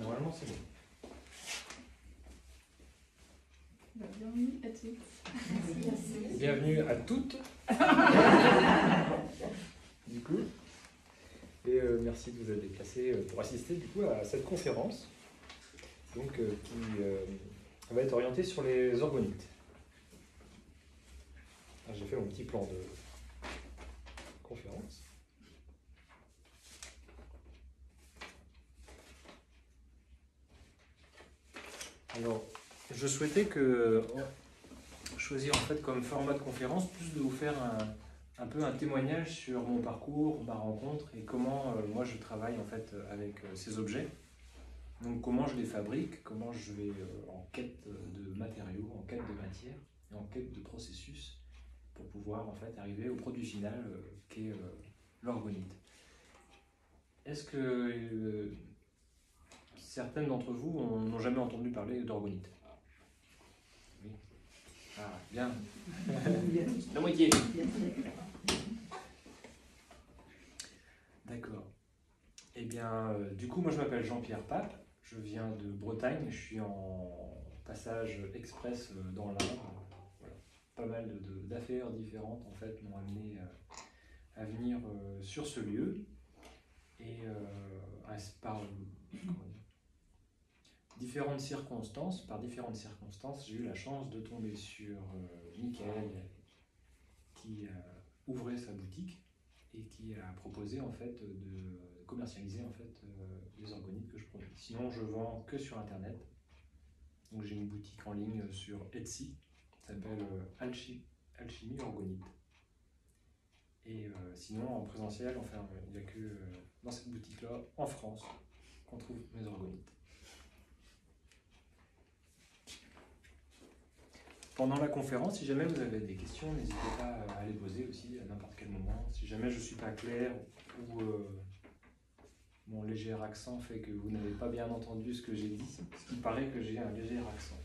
Normalement, c'est bon. Bienvenue à tous. Bienvenue à toutes. Du coup. Et merci de vous être déplacés pour assister du coup à cette conférence donc, qui va être orientée sur les orgonites. J'ai fait mon petit plan de conférence. Alors, je souhaitais choisir en fait comme format de conférence plus de vous faire un peu un témoignage sur mon parcours, ma rencontre et comment moi je travaille en fait avec ces objets. Donc comment je les fabrique, comment je vais en quête de matériaux, en quête de matière et en quête de processus pour pouvoir en fait arriver au produit final qui est l'orgonite. Est-ce que certaines d'entre vous n'ont jamais entendu parler d'orgonite? Oui. Ah, bien. La moitié. D'accord. Eh bien, du coup, moi je m'appelle Jean-Pierre Pape, je viens de Bretagne, je suis en passage express dans l'Ain. Voilà. Pas mal d'affaires différentes en fait m'ont amené à venir sur ce lieu. Et par différentes circonstances, j'ai eu la chance de tomber sur Michael qui ouvrait sa boutique et qui a proposé en fait de commercialiser en fait les orgonites que je produis. Sinon, je vends que sur internet. Donc j'ai une boutique en ligne sur Etsy, ça s'appelle Alchimie Orgonite. Et sinon, en présentiel, enfin, il n'y a que dans cette boutique-là, en France, qu'on trouve mes orgonites. Pendant la conférence, si jamais vous avez des questions, n'hésitez pas à les poser aussi à n'importe quel moment. Si jamais je ne suis pas clair ou mon léger accent fait que vous n'avez pas bien entendu ce que j'ai dit, parce qu'il paraît que j'ai un léger accent.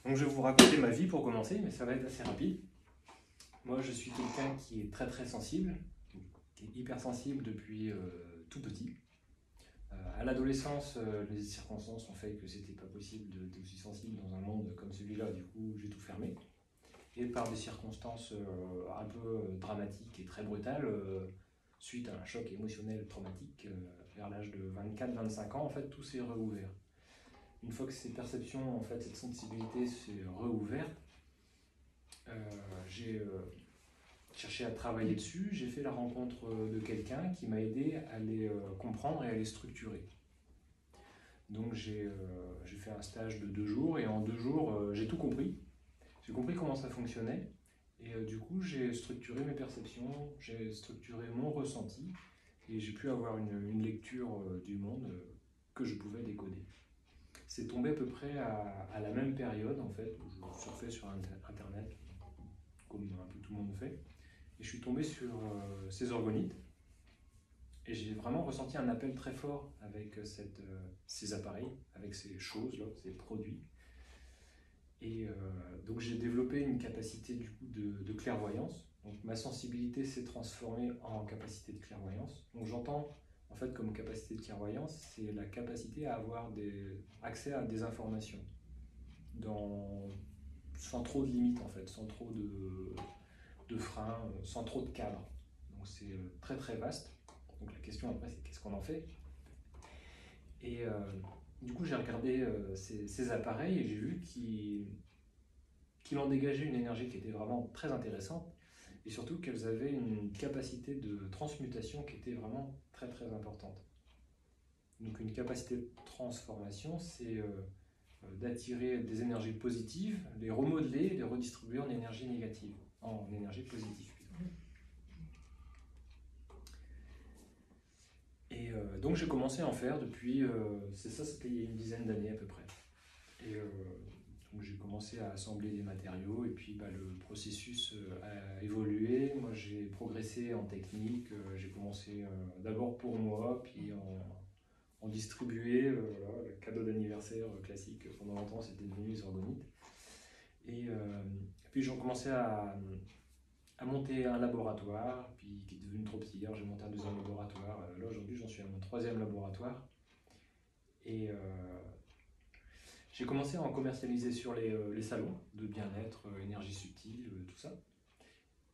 Donc je vais vous raconter ma vie pour commencer, mais ça va être assez rapide. Moi, je suis quelqu'un qui est très sensible, qui est hypersensible depuis tout petit. À l'adolescence, les circonstances ont fait que c'était pas possible d'être aussi sensible dans un monde comme celui-là, du coup j'ai tout fermé. Et par des circonstances un peu dramatiques et très brutales, suite à un choc émotionnel traumatique, vers l'âge de 24-25 ans, en fait tout s'est rouvert. Une fois que ces perceptions, en fait, cette sensibilité s'est rouverte, j'ai cherché à travailler dessus, j'ai fait la rencontre de quelqu'un qui m'a aidé à les comprendre et à les structurer. Donc j'ai fait un stage de 2 jours et en 2 jours j'ai tout compris. J'ai compris comment ça fonctionnait et du coup j'ai structuré mes perceptions, j'ai structuré mon ressenti et j'ai pu avoir une lecture du monde que je pouvais décoder. C'est tombé à peu près à la même période en fait où je surfais sur internet comme un peu tout le monde fait. Et je suis tombé sur ces orgonites et j'ai vraiment ressenti un appel très fort avec ces appareils, avec ces choses-là, ces produits. Et donc j'ai développé une capacité du coup de clairvoyance. Donc ma sensibilité s'est transformée en capacité de clairvoyance. Donc j'entends en fait comme capacité de clairvoyance, c'est la capacité à avoir accès à des informations sans trop de limites en fait, sans trop de freins, sans trop de cadres. Donc c'est très vaste. Donc la question après c'est qu'est-ce qu'on en fait? Et du coup j'ai regardé ces appareils et j'ai vu qu'il en dégageait une énergie qui était vraiment très intéressante et surtout qu'elles avaient une capacité de transmutation qui était vraiment très importante. Donc une capacité de transformation, c'est d'attirer des énergies positives, les remodeler, les redistribuer en énergie négative, en énergie positive. Et donc j'ai commencé à en faire depuis, c'était il y a une dizaine d'années à peu près. Et donc j'ai commencé à assembler des matériaux et puis le processus a évolué. Moi j'ai progressé en technique, j'ai commencé d'abord pour moi, puis en distribuer, voilà, le cadeau d'anniversaire classique, pendant longtemps c'était devenu les orgonites. Et puis j'ai commencé à à monter un laboratoire, puis qui est devenu trop petit. J'ai monté un deuxième laboratoire. Là, aujourd'hui, j'en suis à mon troisième laboratoire. Et j'ai commencé à en commercialiser sur les salons de bien-être, énergie subtile, tout ça.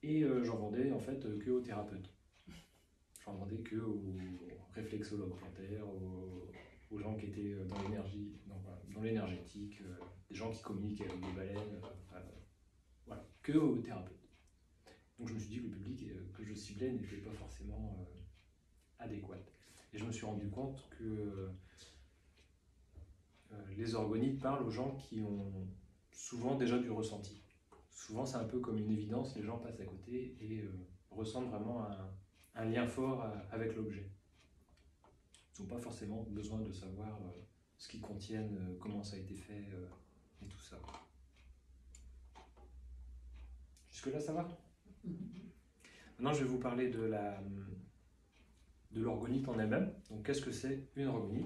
Et j'en vendais en fait que aux thérapeutes. J'en vendais que aux réflexologues plantaires, aux gens qui étaient dans l'énergie, dans l'énergétique, des gens qui communiquent avec des baleines, voilà, que aux thérapeutes. Donc je me suis dit que le public que je ciblais n'était pas forcément adéquat. Et je me suis rendu compte que les orgonites parlent aux gens qui ont souvent déjà du ressenti. Souvent c'est un peu comme une évidence, les gens passent à côté et ressentent vraiment un lien fort avec l'objet. Ils n'ont pas forcément besoin de savoir ce qu'ils contiennent, comment ça a été fait et tout ça. Jusque-là, ça va? Maintenant, je vais vous parler de l'orgonite en elle-même. Donc, qu'est-ce que c'est une orgonite?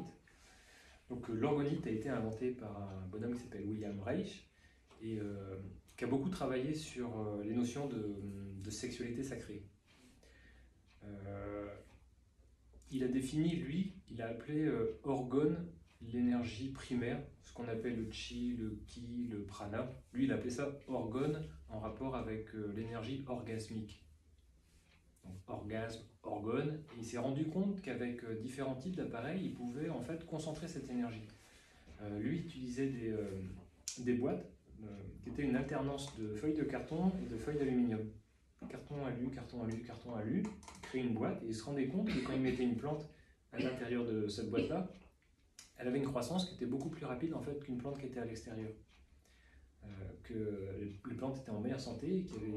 Donc, l'orgonite a été inventé par un bonhomme qui s'appelle William Reich et qui a beaucoup travaillé sur les notions de sexualité sacrée. Il a défini, lui, il a appelé orgone l'énergie primaire, ce qu'on appelle le chi, le ki, le prana. Lui, il appelait ça orgone en rapport avec l'énergie orgasmique. Donc orgasme, orgone. Et il s'est rendu compte qu'avec différents types d'appareils, il pouvait en fait concentrer cette énergie. Lui utilisait des boîtes qui étaient une alternance de feuilles de carton et de feuilles d'aluminium. Carton alu, carton alu, carton alu, créer une boîte et il se rendait compte que quand il mettait une plante à l'intérieur de cette boîte-là, elle avait une croissance qui était beaucoup plus rapide en fait qu'une plante qui était à l'extérieur. Que les plantes étaient en meilleure santé et qu'il y avait...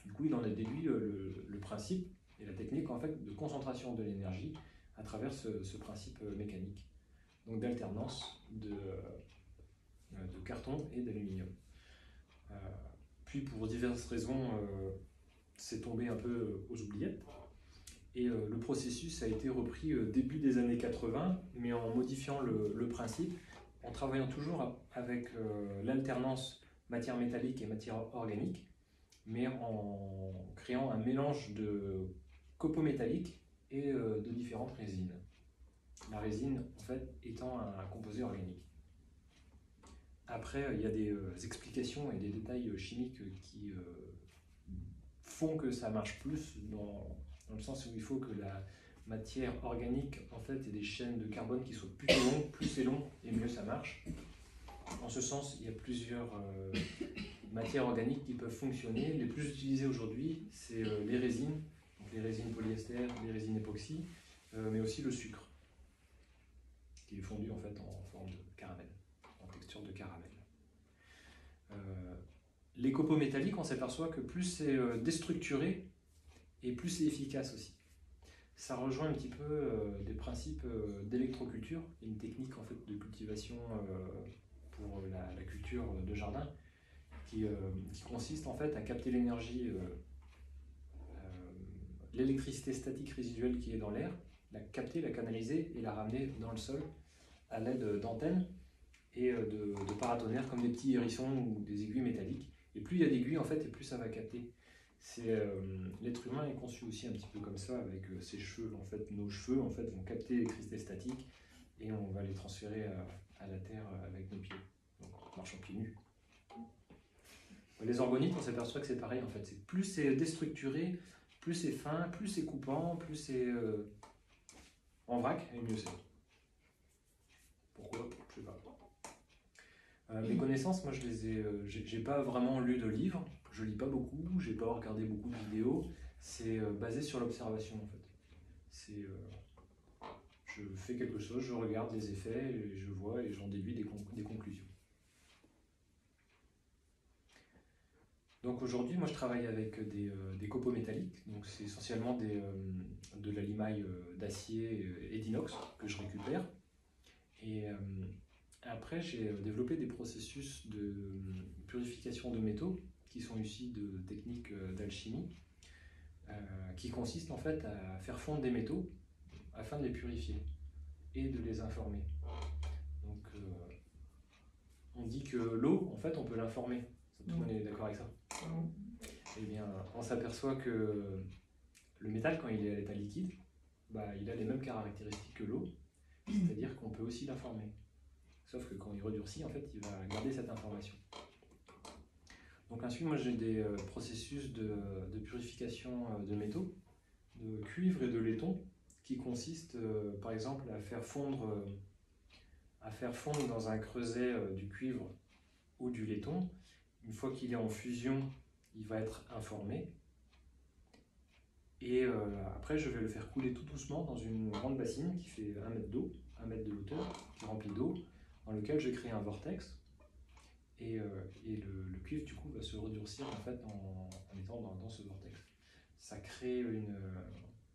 Du coup, il en a déduit le principe et la technique en fait de concentration de l'énergie à travers ce principe mécanique. Donc d'alternance de carton et d'aluminium. Puis pour diverses raisons, c'est tombé un peu aux oubliettes. Et le processus a été repris début des années 80, mais en modifiant le principe, en travaillant toujours avec l'alternance matière métallique et matière organique, mais en créant un mélange de copeaux métalliques et de différentes résines. La résine, en fait, étant un composé organique. Après, il y a des explications et des détails chimiques qui font que ça marche plus dans le sens où il faut que la matière organique en fait ait des chaînes de carbone qui soient plutôt longues, plus c'est long et mieux ça marche. En ce sens, il y a plusieurs matières organiques qui peuvent fonctionner. Les plus utilisées aujourd'hui, c'est les résines, donc les résines polyester, les résines époxy, mais aussi le sucre, qui est fondu en fait en forme de caramel, en texture de caramel. Les copeaux métalliques, on s'aperçoit que plus c'est déstructuré et plus c'est efficace aussi. Ça rejoint un petit peu des principes d'électroculture, une technique en fait de cultivation pour la culture de jardin qui consiste en fait à capter l'énergie, l'électricité statique résiduelle qui est dans l'air, la capter, la canaliser et la ramener dans le sol à l'aide d'antennes et de paratonnerres comme des petits hérissons ou des aiguilles métalliques. Et plus il y a d'aiguilles en fait, et plus ça va capter. L'être humain est conçu aussi un petit peu comme ça, avec ses cheveux. En fait, nos cheveux en fait, vont capter l'électricité statique et on va les transférer à la terre avec nos pieds, donc en marchant pieds nus. Les orgonites, on s'aperçoit que c'est pareil en fait. Plus c'est déstructuré, plus c'est fin, plus c'est coupant, plus c'est en vrac, et mieux c'est. Pourquoi? Je sais pas. Mes connaissances, moi j'ai pas vraiment lu de livres, je lis pas beaucoup, j'ai pas regardé beaucoup de vidéos, c'est basé sur l'observation en fait. Je fais quelque chose, je regarde les effets, et je vois et j'en déduis des conclusions. Donc aujourd'hui, moi je travaille avec des copeaux métalliques, donc c'est essentiellement de la limaille d'acier et d'inox que je récupère. Et après, j'ai développé des processus de purification de métaux qui sont issus de techniques d'alchimie qui consistent en fait à faire fondre des métaux afin de les purifier et de les informer. Donc, on dit que l'eau, en fait, on peut l'informer. Tout le monde est d'accord avec ça? eh bien, on s'aperçoit que le métal, quand il est à l'état liquide, il a les mêmes caractéristiques que l'eau, c'est-à-dire qu'on peut aussi l'informer. Sauf que quand il redurcit, en fait, il va garder cette information. Donc ensuite, moi j'ai des processus de purification de métaux, de cuivre et de laiton, qui consistent par exemple à faire fondre dans un creuset du cuivre ou du laiton. Une fois qu'il est en fusion, il va être informé. Et après, je vais le faire couler tout doucement dans une grande bassine qui fait 1 mètre d'eau, 1 mètre de hauteur, qui est remplie d'eau, dans lequel je crée un vortex. Et le cuivre, du coup, va se redurcir en fait en étant dans ce vortex. Ça crée une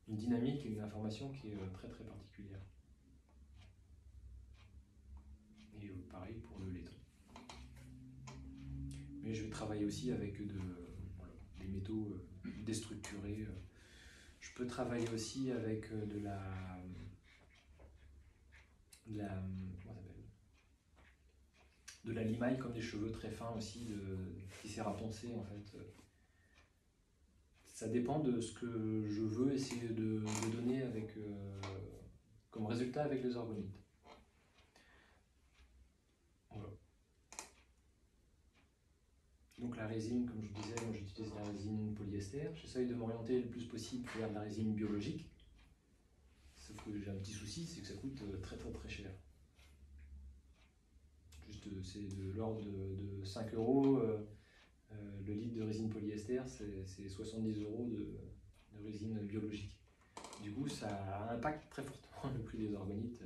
dynamique et une information qui est très très particulière. Et pareil pour le laiton. Mais je vais travailler aussi avec des métaux déstructurés. Je peux travailler aussi avec de la limaille, comme des cheveux très fins aussi, qui sert à poncer en fait. Ça dépend de ce que je veux essayer de donner comme résultat avec les orgonites. Voilà. Donc la résine, comme je vous disais, moi j'utilise la résine polyester. J'essaye de m'orienter le plus possible vers de la résine biologique. Sauf que j'ai un petit souci, c'est que ça coûte très très très cher. C'est de l'ordre de 5 €. Le litre de résine polyester, c'est 70 € de résine biologique. Du coup, ça impacte très fortement le prix des orgonites.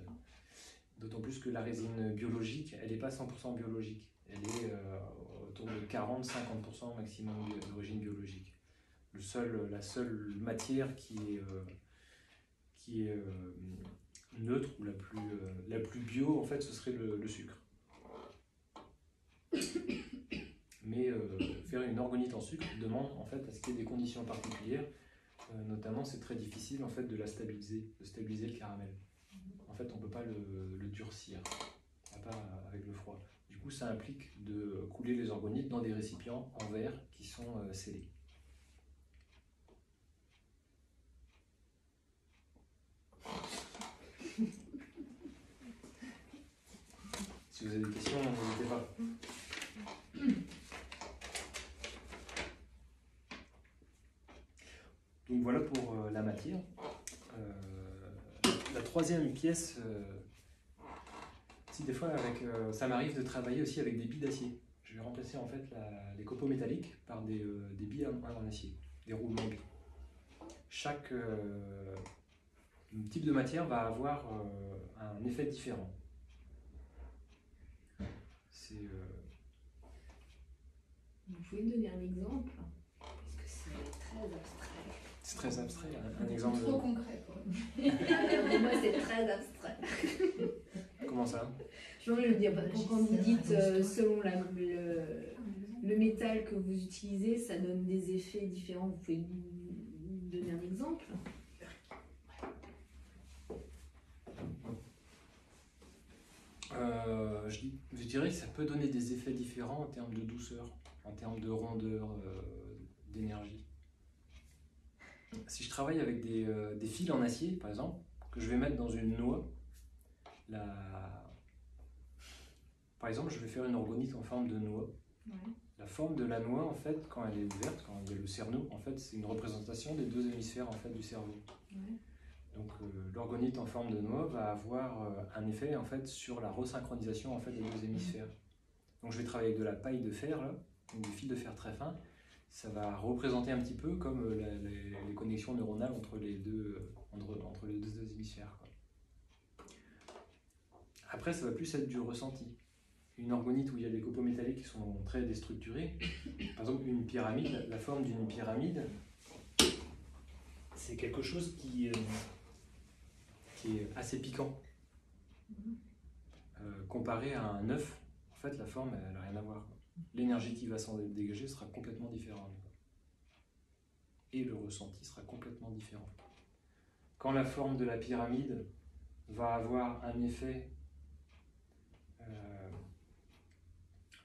D'autant plus que la résine biologique, elle n'est pas 100% biologique. Elle est autour de 40-50% maximum d'origine biologique. La seule matière qui est neutre ou la plus bio, en fait, ce serait le sucre. Mais faire une orgonite en sucre demande en fait à ce qu'il y ait des conditions particulières. Notamment, c'est très difficile en fait de stabiliser le caramel. En fait, on ne peut pas le durcir, à part avec le froid. Du coup, ça implique de couler les orgonites dans des récipients en verre qui sont scellés. Si vous avez des questions, n'hésitez pas. Donc voilà pour la matière. La troisième pièce, si des fois ça m'arrive de travailler aussi avec des billes d'acier. Je vais remplacer en fait les copeaux métalliques par des billes en acier, des roulements billes. Chaque type de matière va avoir un effet différent. Vous pouvez me donner un exemple? Parce que c'est très abstrait. C'est très abstrait, un exemple. Trop concret quoi. Pour moi, c'est très abstrait. Comment ça? Je veux dire, quand vous dites selon le métal que vous utilisez, ça donne des effets différents. Vous pouvez me donner un exemple? Je dirais que ça peut donner des effets différents en termes de douceur, en termes de rondeur, d'énergie. Si je travaille avec des fils en acier, par exemple, que je vais mettre dans une noix, par exemple, je vais faire une orgonite en forme de noix. Ouais. La forme de la noix, en fait, quand elle est ouverte, quand il y a le cerneau, en fait, c'est une représentation des deux hémisphères en fait, du cerveau. Ouais. Donc l'orgonite en forme de noix va avoir un effet en fait sur la resynchronisation en fait des deux hémisphères. Donc je vais travailler avec de la paille de fer, là, donc des fils de fer très fins. Ça va représenter un petit peu comme les connexions neuronales entre les deux hémisphères, quoi. Après, ça va plus être du ressenti. Une orgonite où il y a des copeaux métalliques qui sont très déstructurés, par exemple une pyramide, la forme d'une pyramide, c'est quelque chose qui est assez piquant. Comparé à un œuf, en fait, la forme, elle n'a rien à voir. L'énergie qui va s'en dégager sera complètement différente. Et le ressenti sera complètement différent. Quand la forme de la pyramide va avoir un effet...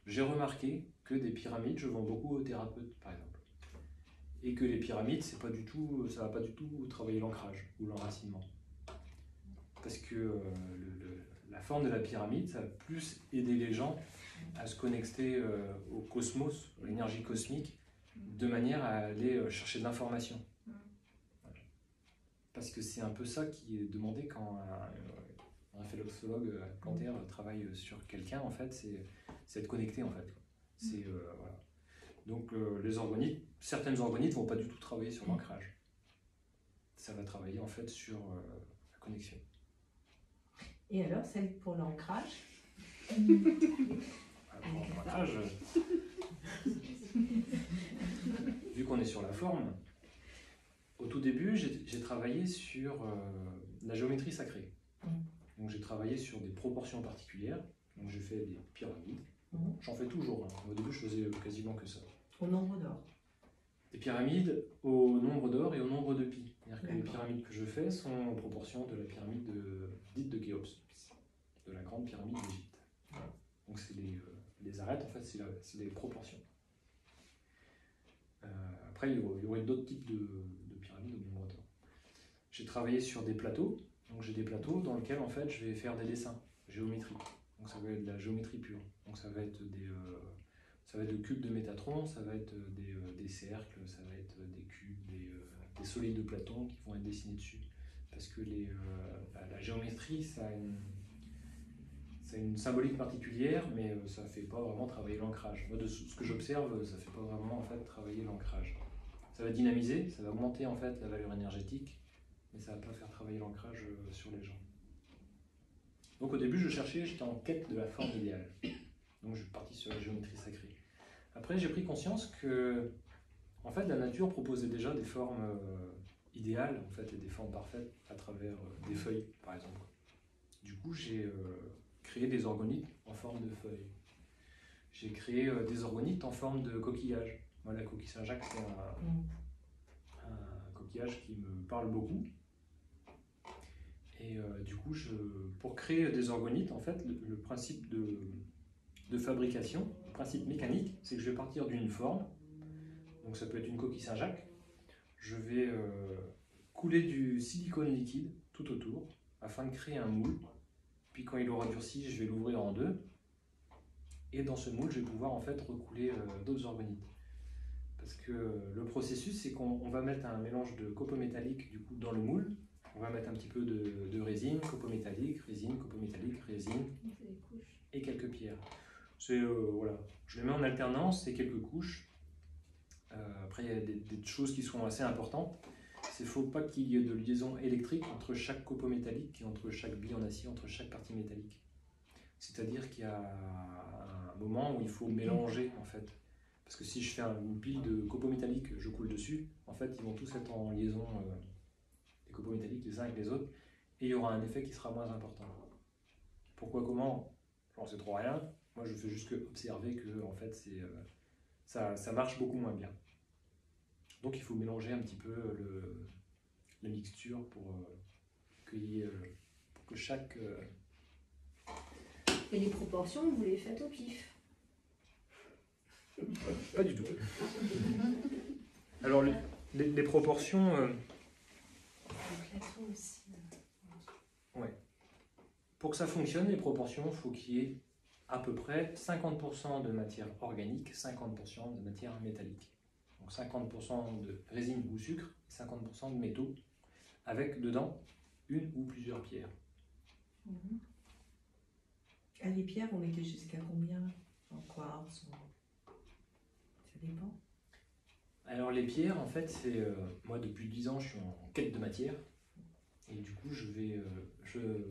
j'ai remarqué que des pyramides, je vends beaucoup aux thérapeutes, par exemple. Et que les pyramides, ça va pas du tout travailler l'ancrage ou l'enracinement. Parce que la forme de la pyramide, ça va plus aider les gens à se connecter au cosmos, à l'énergie cosmique, de manière à aller chercher de l'information. Voilà. Parce que c'est un peu ça qui est demandé quand un phéloxologue plantaire travaille sur quelqu'un, en fait, c'est être connecté, en fait. Voilà. Donc certaines organites ne vont pas du tout travailler sur l'ancrage. Ça va travailler en fait sur la connexion. Et alors, celle pour l'ancrage? Pour l'ancrage, vu qu'on est sur la forme, au tout début, j'ai travaillé sur la géométrie sacrée. Donc j'ai travaillé sur des proportions particulières. Donc j'ai fait des pyramides. J'en fais toujours. Hein. Au début, je faisais quasiment que ça. Au nombre d'or. Des pyramides au nombre d'or et au nombre de pi. C'est-à-dire que les pyramides que je fais sont en proportion de la pyramide dite de Khéops, de la grande pyramide d'Égypte. Donc c'est les arêtes, en fait, c'est les proportions. Après, il y aurait d'autres types de pyramides au nombre d'or. J'ai travaillé sur des plateaux. Donc j'ai des plateaux dans lesquels, en fait, je vais faire des dessins géométriques. Donc ça va être de la géométrie pure. Donc ça va être des cubes de Métatron, ça va être des cercles, ça va être des cubes, des solides de Platon qui vont être dessinés dessus. Parce que la géométrie, ça a une symbolique particulière, mais ça ne fait pas vraiment travailler l'ancrage. Moi, de ce que j'observe, ça ne fait pas vraiment en fait, travailler l'ancrage. Ça va dynamiser, ça va augmenter en fait, la valeur énergétique, mais ça ne va pas faire travailler l'ancrage sur les gens. Donc au début, j'étais en quête de la forme idéale. Donc je suis parti sur la géométrie sacrée. Après, j'ai pris conscience que en fait, la nature proposait déjà des formes idéales en fait, et des formes parfaites à travers des feuilles, par exemple. Du coup, j'ai créé des organites en forme de feuilles. J'ai créé des organites en forme de coquillage. Moi, la coquille Saint-Jacques, c'est un coquillage qui me parle beaucoup. Et du coup, pour créer des organites, en fait, le principe de fabrication, le principe mécanique, c'est que je vais partir d'une forme. Donc ça peut être une coquille Saint-Jacques. Je vais couler du silicone liquide tout autour afin de créer un moule. Puis quand il aura durci, je vais l'ouvrir en deux. Et dans ce moule, je vais pouvoir en fait recouler d'autres organites. Parce que le processus, c'est qu'on va mettre un mélange de copeaux métalliques du coup, dans le moule. On va mettre un petit peu de résine, copeaux métalliques, résine, et quelques pierres. Voilà. Je les mets en alternance, c'est quelques couches. Après, il y a des choses qui sont assez importantes. Il ne faut pas qu'il y ait de liaison électrique entre chaque copeau métallique et entre chaque bille en acier, entre chaque partie métallique. C'est-à-dire qu'il y a un moment où il faut mélanger, en fait. Parce que si je fais une pile de copeaux métalliques, je coule dessus, en fait, ils vont tous être en liaison, les copeaux métalliques les uns avec les autres, et il y aura un effet qui sera moins important. Pourquoi, comment? J'en sais trop rien. Moi, je fais juste observer que, en fait, ça marche beaucoup moins bien. Donc il faut mélanger un petit peu la mixture pour que chaque... Et les proportions, vous les faites au pif? Pas du tout. Alors les proportions... Le plateau aussi. Ouais. Pour que ça fonctionne, les proportions, il faut qu'il y ait à peu près 50% de matière organique, 50% de matière métallique. Donc 50% de résine ou sucre, 50% de métaux, avec dedans une ou plusieurs pierres. Ah, les pierres, on était jusqu'à combien? En quartz? Ça dépend. Alors les pierres, en fait, c'est moi depuis 10 ans, je suis en quête de matière. Et du coup, je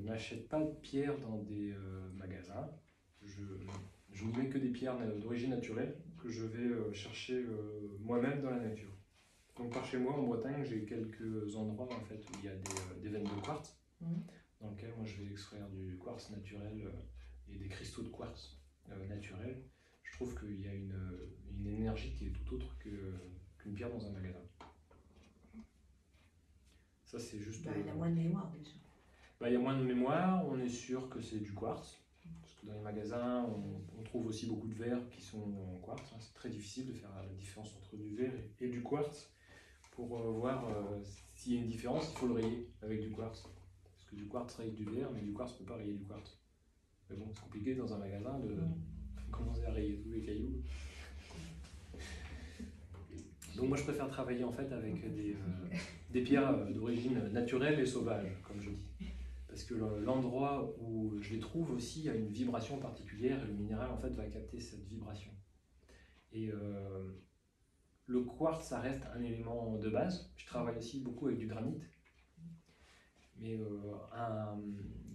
n'achète pas de pierres dans des magasins. Je ne mets que des pierres d'origine naturelle que je vais chercher moi-même dans la nature. Donc par chez moi en Bretagne, j'ai quelques endroits en fait, où il y a des veines de quartz, dans lesquelles moi je vais extraire du quartz naturel et des cristaux de quartz naturels. Je trouve qu'il y a une énergie qui est tout autre qu'une pierre dans un magasin. Ça c'est juste... il y a moins de mémoire déjà. Il y a moins de mémoire, on est sûr que c'est du quartz. Parce que dans les magasins, on trouve aussi beaucoup de verres qui sont en quartz. C'est très difficile de faire la différence entre du verre et du quartz. pour voir s'il y a une différence, il faut le rayer avec du quartz. Parce que du quartz raye du verre, mais du quartz ne peut pas rayer du quartz. Mais bon, c'est compliqué dans un magasin de commencer à rayer tous les cailloux. Donc moi je préfère travailler en fait avec des pierres d'origine naturelle et sauvage, comme je dis. Parce que l'endroit où je les trouve aussi a une vibration particulière et le minéral en fait va capter cette vibration. Et le quartz, ça reste un élément de base. Je travaille aussi beaucoup avec du granit. Mais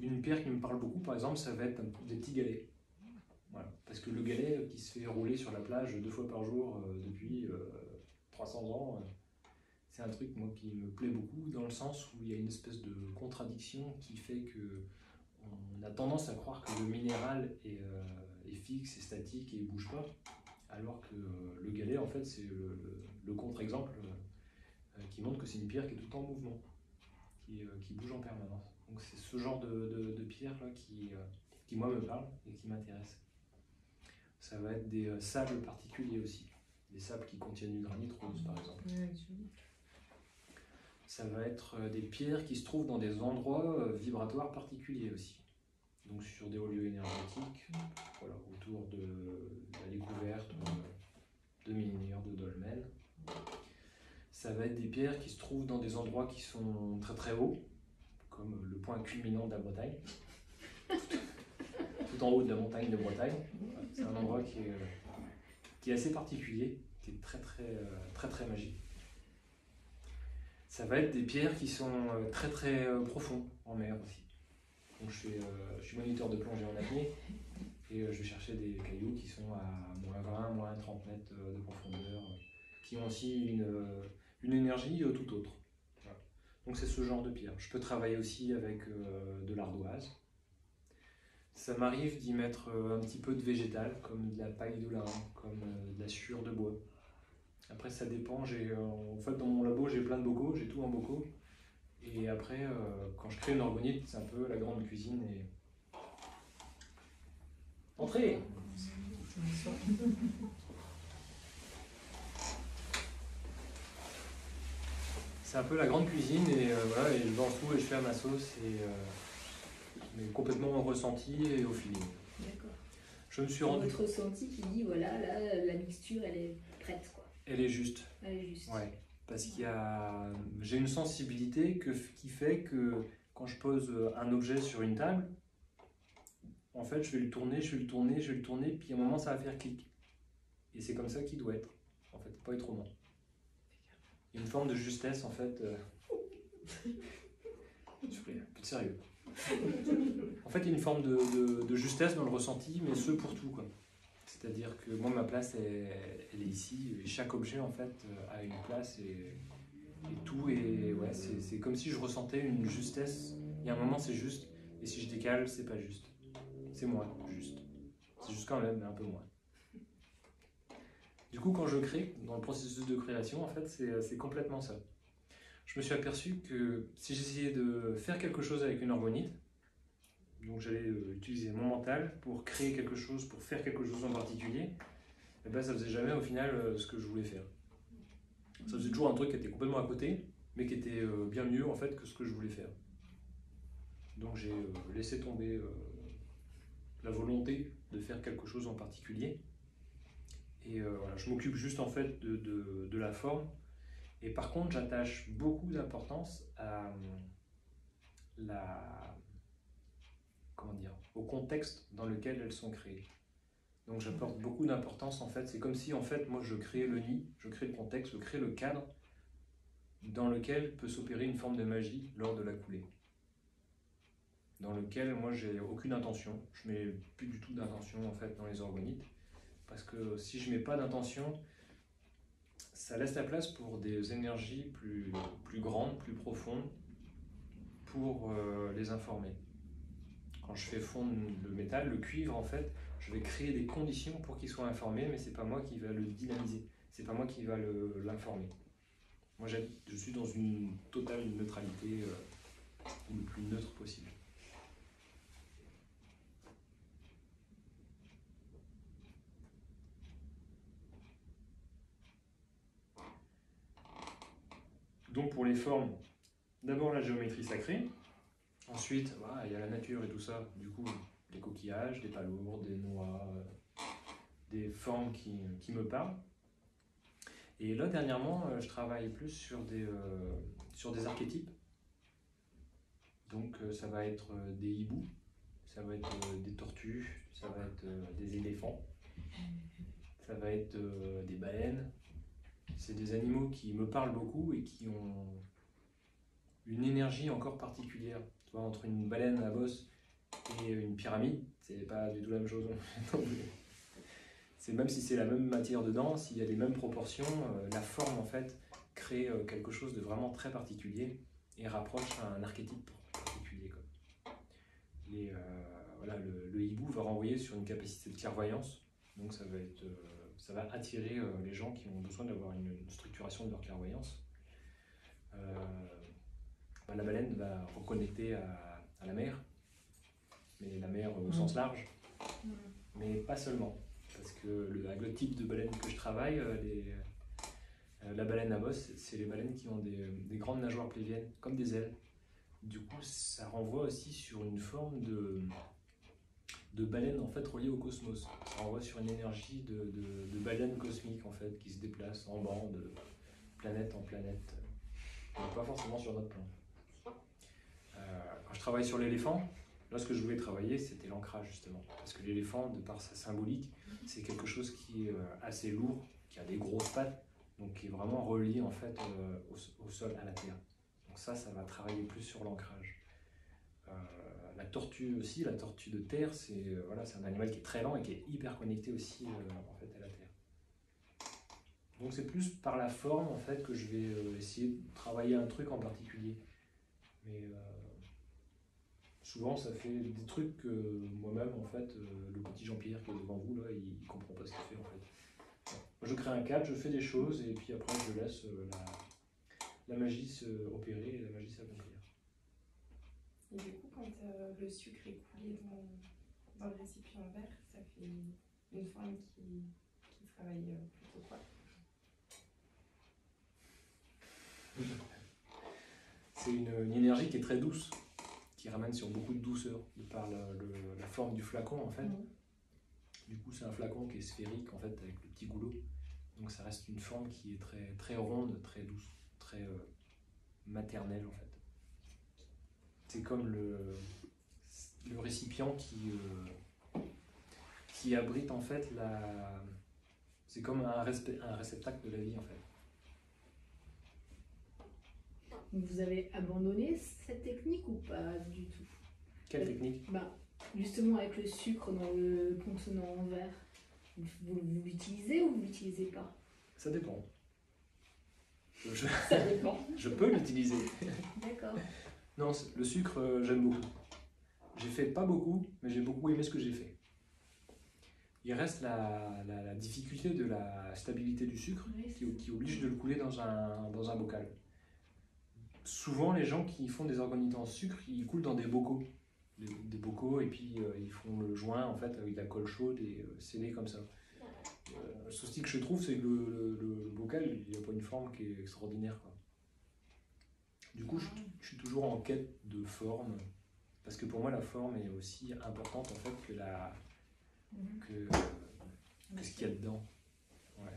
une pierre qui me parle beaucoup, par exemple, ça va être des petits galets. Voilà. Parce que le galet qui se fait rouler sur la plage 2 fois par jour depuis 300 ans, c'est un truc moi, qui me plaît beaucoup, dans le sens où il y a une espèce de contradiction qui fait que on a tendance à croire que le minéral est fixe, est statique et ne bouge pas, alors que le galet, en fait, c'est le contre-exemple qui montre que c'est une pierre qui est tout le temps en mouvement, qui bouge en permanence. Donc c'est ce genre de pierre-là qui, moi, me parle et qui m'intéresse. Ça va être des sables particuliers aussi, des sables qui contiennent du granit rose, par exemple. Ça va être des pierres qui se trouvent dans des endroits vibratoires particuliers aussi. Donc sur des hauts lieux énergétiques, voilà, autour de la découverte de menhirs, de dolmens. Ça va être des pierres qui se trouvent dans des endroits qui sont très très hauts, comme le point culminant de la Bretagne, tout en haut de la montagne de Bretagne. C'est un endroit qui est assez particulier, qui est très magique. Ça va être des pierres qui sont très profondes en mer aussi. Donc je suis moniteur de plongée en apnée et je vais chercher des cailloux qui sont à moins 20, moins 30 mètres de profondeur, qui ont aussi une énergie tout autre. Voilà. Donc c'est ce genre de pierre. Je peux travailler aussi avec de l'ardoise. Ça m'arrive d'y mettre un petit peu de végétal, comme de la paille de lin, comme de la sciure de bois. Après ça dépend, en fait dans mon labo j'ai plein de bocaux, j'ai tout en bocaux. Et après, quand je crée une orgonite, c'est un peu la grande cuisine et... Entrez! C'est un peu la grande cuisine et voilà, et je lance tout et je fais à ma sauce mais complètement au ressenti et au feeling. D'accord. Je me suis rendu... Votre ressenti qui dit, voilà, là, la mixture, elle est prête, quoi. Elle est juste. Elle est juste. Ouais. Parce j'ai une sensibilité qui fait que quand je pose un objet sur une table, en fait, je vais le tourner, puis à un moment, ça va faire clic. Et c'est comme ça qu'il doit être, en fait, pas autrement. Il y a une forme de justesse, en fait. S'il vous plaît, un peu de sérieux. En fait, il y a une forme de justesse dans le ressenti, mais ce pour tout, quoi. C'est-à-dire que moi, ma place, elle est ici, et chaque objet, en fait, a une place et tout. Et ouais, c'est comme si je ressentais une justesse. Il y a un moment, c'est juste, et si je décale, c'est pas juste. C'est moins juste. C'est juste quand même, mais un peu moins. Du coup, quand je crée, dans le processus de création, en fait, c'est complètement ça. Je me suis aperçu que si j'essayais de faire quelque chose avec une orgonite, donc j'allais utiliser mon mental pour créer quelque chose, pour faire quelque chose en particulier, et ben ça faisait jamais au final ce que je voulais faire. Ça faisait toujours un truc qui était complètement à côté, mais qui était bien mieux en fait que ce que je voulais faire. Donc j'ai laissé tomber la volonté de faire quelque chose en particulier. Et voilà, je m'occupe juste en fait de la forme. Et par contre, j'attache beaucoup d'importance à au contexte dans lequel elles sont créées. Donc j'apporte beaucoup d'importance en fait. C'est comme si en fait moi je crée le nid, je crée le contexte, je crée le cadre dans lequel peut s'opérer une forme de magie lors de la coulée. Dans lequel moi j'ai aucune intention. Je mets plus du tout d'intention en fait dans les orgonites. Parce que si je mets pas d'intention, ça laisse la place pour des énergies plus grandes, plus profondes, pour les informer. Quand je fais fondre le métal, le cuivre en fait, je vais créer des conditions pour qu'il soit informé, mais c'est pas moi qui va le dynamiser, c'est pas moi qui va l'informer. Moi je suis dans une totale neutralité, le plus neutre possible. formes, d'abord la géométrie sacrée, ensuite voilà, il y a la nature et tout ça, du coup des coquillages, des palourdes, des noix, des formes qui me parlent. Et là dernièrement, je travaille plus sur des archétypes. Donc ça va être des hiboux, ça va être des tortues, ça va être des éléphants, ça va être des baleines. C'est des animaux qui me parlent beaucoup et qui ont une énergie encore particulière. Tu vois, entre une baleine à bosse et une pyramide, c'est pas du tout la même chose. C'est même si c'est la même matière dedans, s'il y a les mêmes proportions, la forme en fait crée quelque chose de vraiment très particulier et rapproche un archétype particulier, quoi. Et voilà, le hibou va renvoyer sur une capacité de clairvoyance, donc ça va attirer les gens qui ont besoin d'avoir une structuration de leur clairvoyance. La baleine va reconnecter à la mer, mais la mer au sens large, mais pas seulement. Parce que avec le type de baleine que je travaille, la baleine à bosse, c'est les baleines qui ont des grandes nageoires pelviennes, comme des ailes. Du coup, ça renvoie aussi sur une forme de baleine en fait reliée au cosmos. Ça renvoie sur une énergie de baleine cosmique en fait qui se déplace en banc de planète en planète, mais pas forcément sur notre plan. Quand je travaille sur l'éléphant, là ce que je voulais travailler c'était l'ancrage justement, parce que l'éléphant de par sa symbolique c'est quelque chose qui est assez lourd, qui a des grosses pattes, donc qui est vraiment relié en fait au sol, à la terre. Donc ça va travailler plus sur l'ancrage. La tortue aussi, la tortue de terre, c'est un animal qui est très lent et qui est hyper connecté aussi en fait, à la terre. Donc c'est plus par la forme en fait que je vais essayer de travailler un truc en particulier. Mais souvent ça fait des trucs que moi-même en fait, le petit Jean-Pierre qui est devant vous là, il comprend pas ce qu'il fait en fait. Moi, je crée un cadre, je fais des choses et puis après je laisse la magie se opérer et la magie s'accomplir. Et du coup, quand le sucre est coulé dans le récipient en verre, ça fait une forme qui travaille plutôt quoi? C'est une énergie qui est très douce, qui ramène sur beaucoup de douceur, de par la forme du flacon en fait. Du coup, c'est un flacon qui est sphérique en fait, avec le petit goulot. Donc ça reste une forme qui est très, très ronde, très douce, très maternelle en fait. C'est comme le récipient qui abrite en fait c'est comme un réceptacle de la vie en fait. Vous avez abandonné cette technique ou pas du tout? Quelle technique? Justement avec le sucre dans le contenant en verre, vous l'utilisez ou vous l'utilisez pas? Ça dépend. Ça dépend. Je peux l'utiliser. D'accord. Non, le sucre, j'aime beaucoup. J'ai fait pas beaucoup, mais j'ai beaucoup aimé ce que j'ai fait. Il reste la difficulté de la stabilité du sucre qui oblige de le couler dans un bocal. Souvent, les gens qui font des organites en sucre, ils coulent dans des bocaux. Des bocaux et puis ils font le joint en fait avec de la colle chaude et scellé comme ça. Le souci que je trouve, c'est que le bocal, il n'y a pas une forme qui est extraordinaire, quoi. Du coup, je suis toujours en quête de forme, parce que pour moi, la forme est aussi importante en fait que ce qu'il y a dedans. Ouais.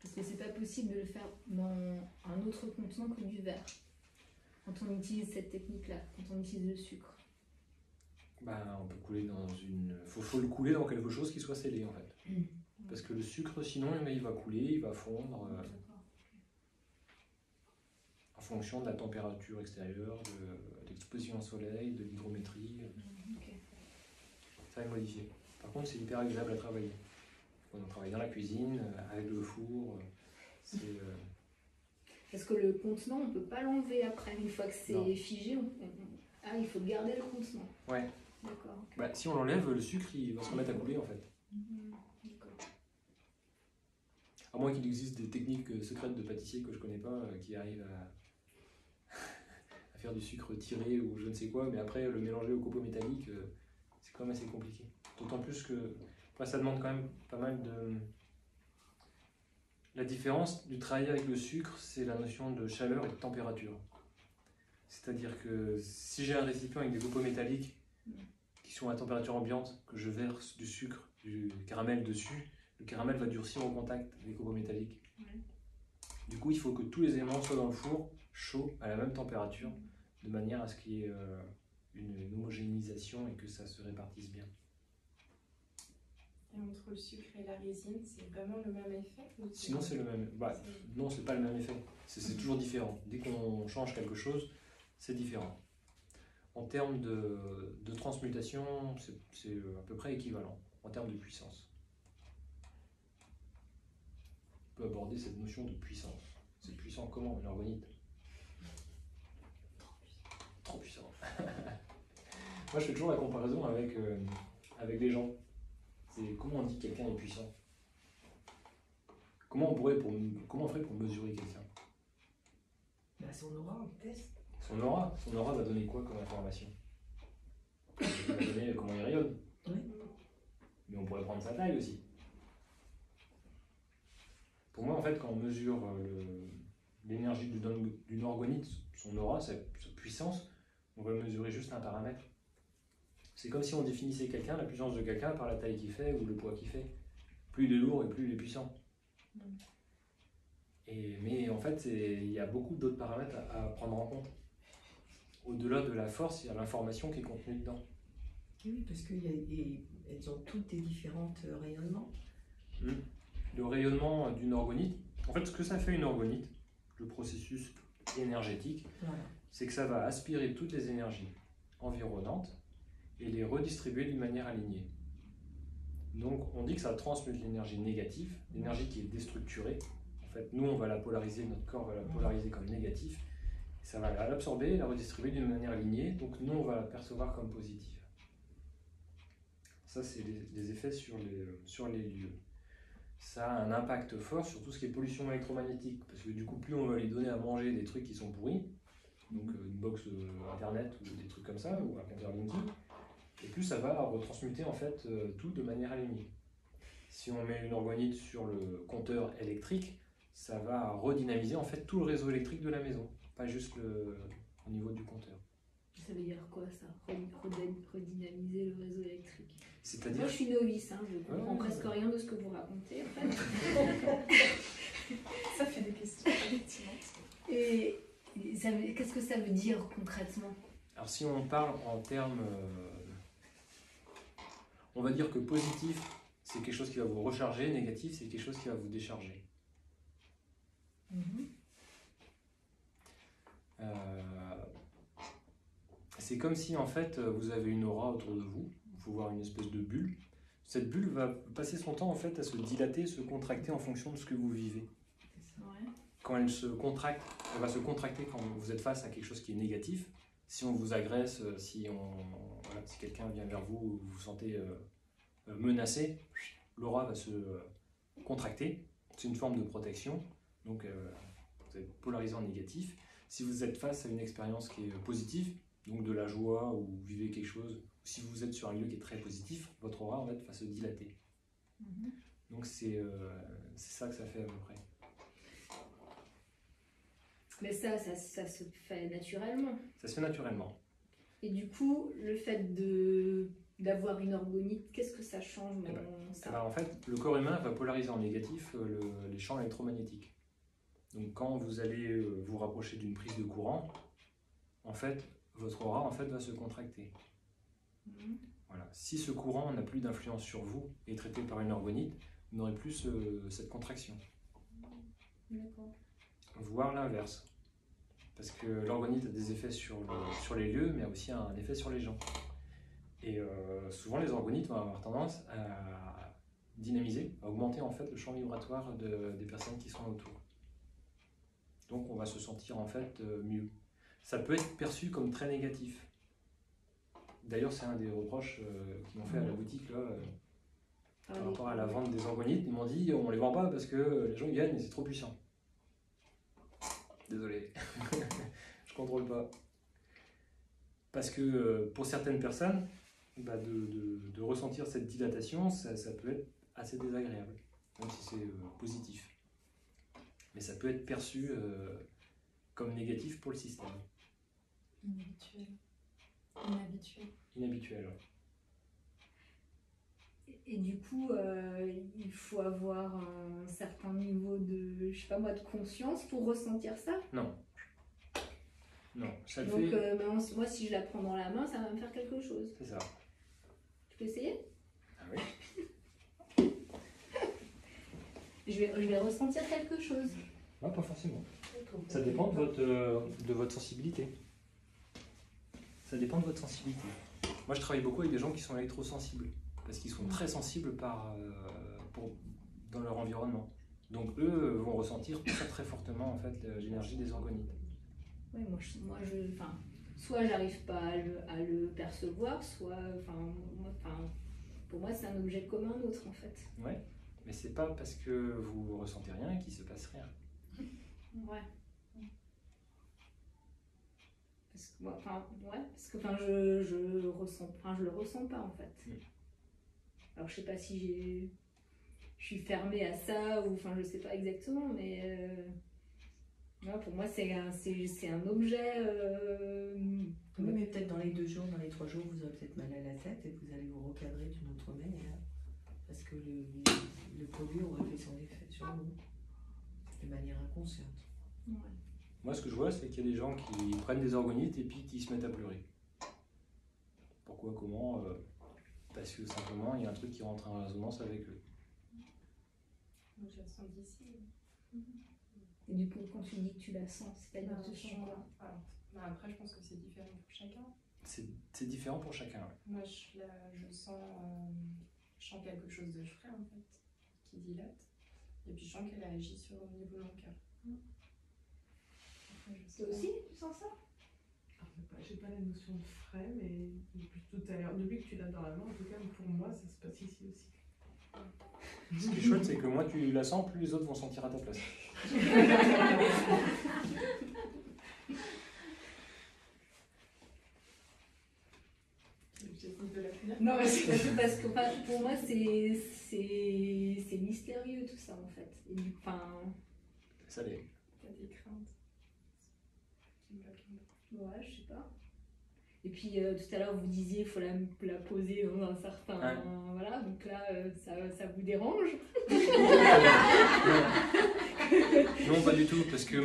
Parce que c'est pas possible de le faire dans un autre contenant que du verre. Quand on utilise cette technique-là, quand on utilise le sucre. On peut couler dans une... Faut le couler dans quelque chose qui soit scellé en fait. Parce que le sucre, sinon, il va couler, il va fondre en fonction de la température extérieure, de l'exposition au soleil, de l'hygrométrie. Ça va être modifié. Par contre, c'est hyper agréable à travailler. On travaille dans la cuisine, avec le four. Parce que le contenant, on ne peut pas l'enlever après. Une fois que c'est figé, il faut garder le contenant. Ouais. D'accord. Si on l'enlève, le sucre il va se remettre à couler en fait. D'accord. À moins qu'il existe des techniques secrètes de pâtissier que je connais pas, qui arrivent à faire du sucre tiré ou je ne sais quoi, mais après le mélanger au copeaux métallique, c'est quand même assez compliqué. D'autant plus que ça demande quand même pas mal La différence du travail avec le sucre, c'est la notion de chaleur et de température. C'est-à-dire que si j'ai un récipient avec des copeaux métalliques qui sont à température ambiante, que je verse du sucre, du caramel dessus, le caramel va durcir au contact des copeaux métalliques. Ouais. Du coup, il faut que tous les éléments soient dans le four, chaud, à la même température, de manière à ce qu'il y ait une homogénéisation et que ça se répartisse bien. Et entre le sucre et la résine, c'est vraiment le même effet ou Sinon, c'est le même. Bah, non, c'est pas le même effet. C'est toujours différent. Dès qu'on change quelque chose, c'est différent. En termes de transmutation, c'est à peu près équivalent en termes de puissance. On peut aborder cette notion de puissance. C'est puissant comment une orgonite? Trop puissant. Moi, je fais toujours la comparaison avec les gens. C'est comment on dit que quelqu'un est puissant. Comment on ferait pour mesurer quelqu'un? Bah, son aura, on le teste. Son aura va donner quoi comme information? Elle va donner comment il rayonne. Oui. Mais on pourrait prendre sa taille aussi. Pour moi, en fait, quand on mesure l'énergie d'une orgonite, son aura, sa puissance, on va mesurer juste un paramètre. C'est comme si on définissait quelqu'un, la puissance de quelqu'un, par la taille qu'il fait ou le poids qu'il fait. Plus il est lourd et plus il est puissant. Mais en fait, il y a beaucoup d'autres paramètres à prendre en compte. Au-delà de la force, il y a l'information qui est contenue dedans. Oui, parce qu'elles ont toutes des différents rayonnements. Le rayonnement d'une orgonite, en fait, ce que ça fait une orgonite, le processus énergétique, Voilà. c'est que ça va aspirer toutes les énergies environnantes et les redistribuer d'une manière alignée. Donc, on dit que ça transmute l'énergie négative, l'énergie qui est déstructurée. En fait, nous, on va la polariser, notre corps va la polariser comme négatif. Ça va l'absorber et la redistribuer d'une manière alignée. Donc, nous, on va la percevoir comme positive. Ça, c'est les effets sur les lieux. Ça a un impact fort sur tout ce qui est pollution électromagnétique. Parce que du coup, plus on va lui donner à manger des trucs qui sont pourris, donc une box internet ou des trucs comme ça, ou un compteur Linky, et plus ça va retransmuter en fait tout de manière alignée. Si on met une orgonite sur le compteur électrique, ça va redynamiser en fait tout le réseau électrique de la maison, pas juste au niveau du compteur. Ça veut dire quoi ça? Redynamiser le réseau électrique? C'est-à-dire... Moi je suis novice, hein, je comprends presque rien de ce que vous racontez en fait. Ça fait des questions, effectivement. Et qu'est-ce que ça veut dire concrètement? Alors si on parle en termes... on va dire que positif, c'est quelque chose qui va vous recharger, négatif, c'est quelque chose qui va vous décharger. C'est comme si en fait vous avez une aura autour de vous, il faut voir une espèce de bulle. Cette bulle va passer son temps en fait à se dilater, se contracter en fonction de ce que vous vivez. Ouais. Quand elle se contracte, elle va se contracter quand vous êtes face à quelque chose qui est négatif. Si on vous agresse, si quelqu'un vient vers vous, vous vous sentez menacé, l'aura va se contracter. C'est une forme de protection. Donc vous êtes polarisé en négatif. Si vous êtes face à une expérience qui est positive, donc de la joie ou vous vivez quelque chose, ou si vous êtes sur un lieu qui est très positif, votre aura en fait, va se dilater. Donc c'est ça que ça fait à peu près. Mais ça se fait naturellement. Ça se fait naturellement. Et du coup, le fait d'avoir une orgonite, qu'est-ce que ça change dans ça? Alors en fait, le corps humain va polariser en négatif les champs électromagnétiques. Donc quand vous allez vous rapprocher d'une prise de courant, en fait, votre aura en fait, va se contracter. Voilà. Si ce courant n'a plus d'influence sur vous et est traité par une orgonite, vous n'aurez plus cette contraction. D'accord. Voire l'inverse. Parce que l'orgonite a des effets sur les lieux, mais a aussi un effet sur les gens. Et souvent, les orgonites vont avoir tendance à dynamiser, à augmenter en fait le champ vibratoire des personnes qui sont autour. Donc, on va se sentir en fait mieux. Ça peut être perçu comme très négatif. D'ailleurs, c'est un des reproches qu'ils m'ont fait à la boutique là, par rapport à la vente des orgonites. Ils m'ont dit on les vend pas parce que les gens ils gagnent et c'est trop puissant. Désolé, je contrôle pas. Parce que pour certaines personnes, de ressentir cette dilatation, ça peut être assez désagréable, même si c'est positif. mais ça peut être perçu comme négatif pour le système. Inhabituel. Inhabituel. Inhabituel, ouais. Et du coup, il faut avoir un certain niveau de, je sais pas moi, de conscience pour ressentir ça. Non. Non, ça le Donc, fait. moi, si je la prends dans la main, ça va me faire quelque chose. C'est ça. Tu peux essayer? Ah oui. Je vais ressentir quelque chose. Non, pas forcément. Ça dépend de votre sensibilité. Ça dépend de votre sensibilité. Moi, je travaille beaucoup avec des gens qui sont électrosensibles, parce qu'ils sont très sensibles dans leur environnement. Donc, eux vont ressentir très très fortement en fait, l'énergie des orgonites. Ouais, enfin, soit j'arrive pas à le percevoir, soit, pour moi, c'est un objet comme un autre en fait. Ouais, mais c'est pas parce que vous ressentez rien qu'il se passe rien. Ouais. Je ressens, je le ressens pas en fait. Alors je sais pas si je suis fermée à ça ou je sais pas exactement, mais pour moi c'est un objet. Oui, mais peut-être dans les 2 jours, dans les 3 jours, vous aurez peut-être mal à la tête et vous allez vous recadrer d'une autre manière. Parce que le produit aura fait son effet sur vous de manière inconsciente. Ouais. Moi, ce que je vois, c'est qu'il y a des gens qui prennent des orgonites et puis qui se mettent à pleurer. Pourquoi, comment Parce que simplement, il y a un truc qui rentre en résonance avec eux. Moi, je la sens d'ici. Et du coup, quand tu dis que tu la sens, c'est-à-dire que tu sens quoi? Après, je pense que c'est différent pour chacun. C'est différent pour chacun. Ouais. Moi, je sens quelque chose de frais, en fait, qui dilate. Et puis, je sens qu'elle agit sur le niveau de mon cœur. Toi aussi, tu sens ça? J'ai pas la notion de frais, mais depuis tout à l'heure, depuis que tu l'as dans la main, en tout cas, pour moi, ça se passe ici aussi. Ce qui est chouette, c'est que moins tu la sens, plus les autres vont sentir à ta place. Non, c'est parce que pour moi, c'est mystérieux tout ça en fait. Et du coup, Ça l'est. T'as des craintes qui me bloquent un peu. Ouais, je sais pas. Et puis tout à l'heure, vous disiez il faut la poser dans un certain. Ouais. Voilà, donc là, ça vous dérange? Non, pas du tout, parce que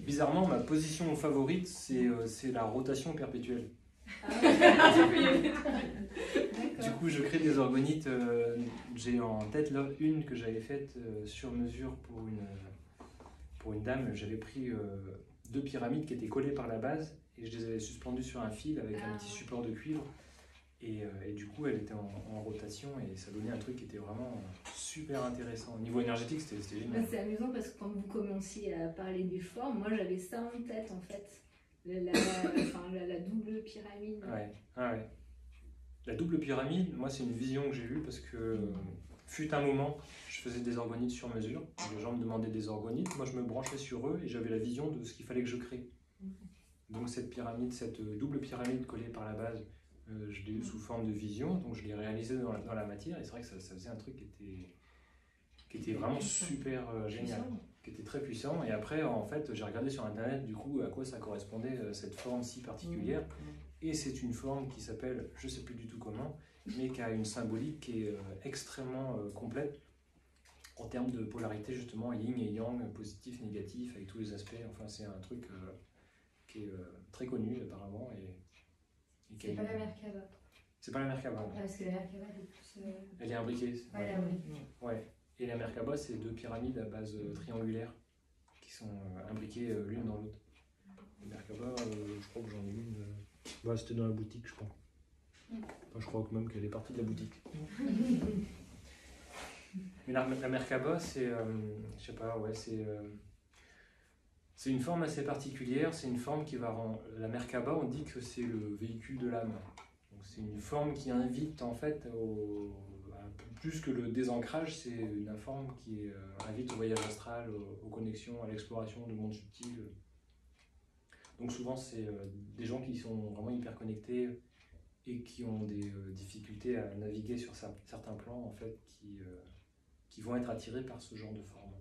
bizarrement, ma position favorite, c'est la rotation perpétuelle. Du coup, je crée des orgonites. J'ai en tête là une que j'avais faite sur mesure pour une dame. J'avais pris 2 pyramides qui étaient collées par la base et je les avais suspendues sur un fil avec un petit support de cuivre. Et du coup, elle était en rotation et ça donnait un truc qui était vraiment super intéressant. Au niveau énergétique, c'était génial. C'est amusant parce que quand vous commenciez à parler des formes, moi j'avais ça en tête en fait. La double pyramide. Ouais. Ah ouais. La double pyramide, moi c'est une vision que j'ai eue parce que fut un moment, je faisais des orgonites sur mesure. Les gens me demandaient des orgonites, moi je me branchais sur eux et j'avais la vision de ce qu'il fallait que je crée. Donc cette pyramide, cette double pyramide collée par la base, je l'ai eue sous forme de vision, donc je l'ai réalisée dans la matière et c'est vrai que ça faisait un truc qui était vraiment super génial, qui était très puissant. Et après, en fait, j'ai regardé sur internet du coup à quoi ça correspondait cette forme si particulière. Et c'est une forme qui s'appelle, je ne sais plus du tout comment, mais qui a une symbolique qui est extrêmement complète en termes de polarité justement, yin et yang, positif, négatif, avec tous les aspects. Enfin, c'est un truc qui est très connu apparemment. C'est pas la Merkaba. C'est pas la Merkaba. Parce que la Merkaba, elle est plus. Elle est imbriquée. Voilà, oui. Ouais. Et la Merkaba, c'est 2 pyramides à base triangulaire qui sont imbriquées l'une dans l'autre. La Merkaba, je crois que j'en ai une. C'était dans la boutique, je crois. Enfin, je crois que même qu'elle est partie de la boutique. Mais la Merkaba, c'est, je sais pas, ouais, c'est une forme assez particulière. C'est une forme qui va rendre. La Merkaba, on dit que c'est le véhicule de l'âme. Donc c'est une forme qui invite en fait plus que le désancrage, c'est une forme qui invite au voyage astral, aux connexions, à l'exploration de mondes subtils. Donc souvent, c'est des gens qui sont vraiment hyper connectés et qui ont des difficultés à naviguer sur certains plans, en fait, qui vont être attirés par ce genre de forme.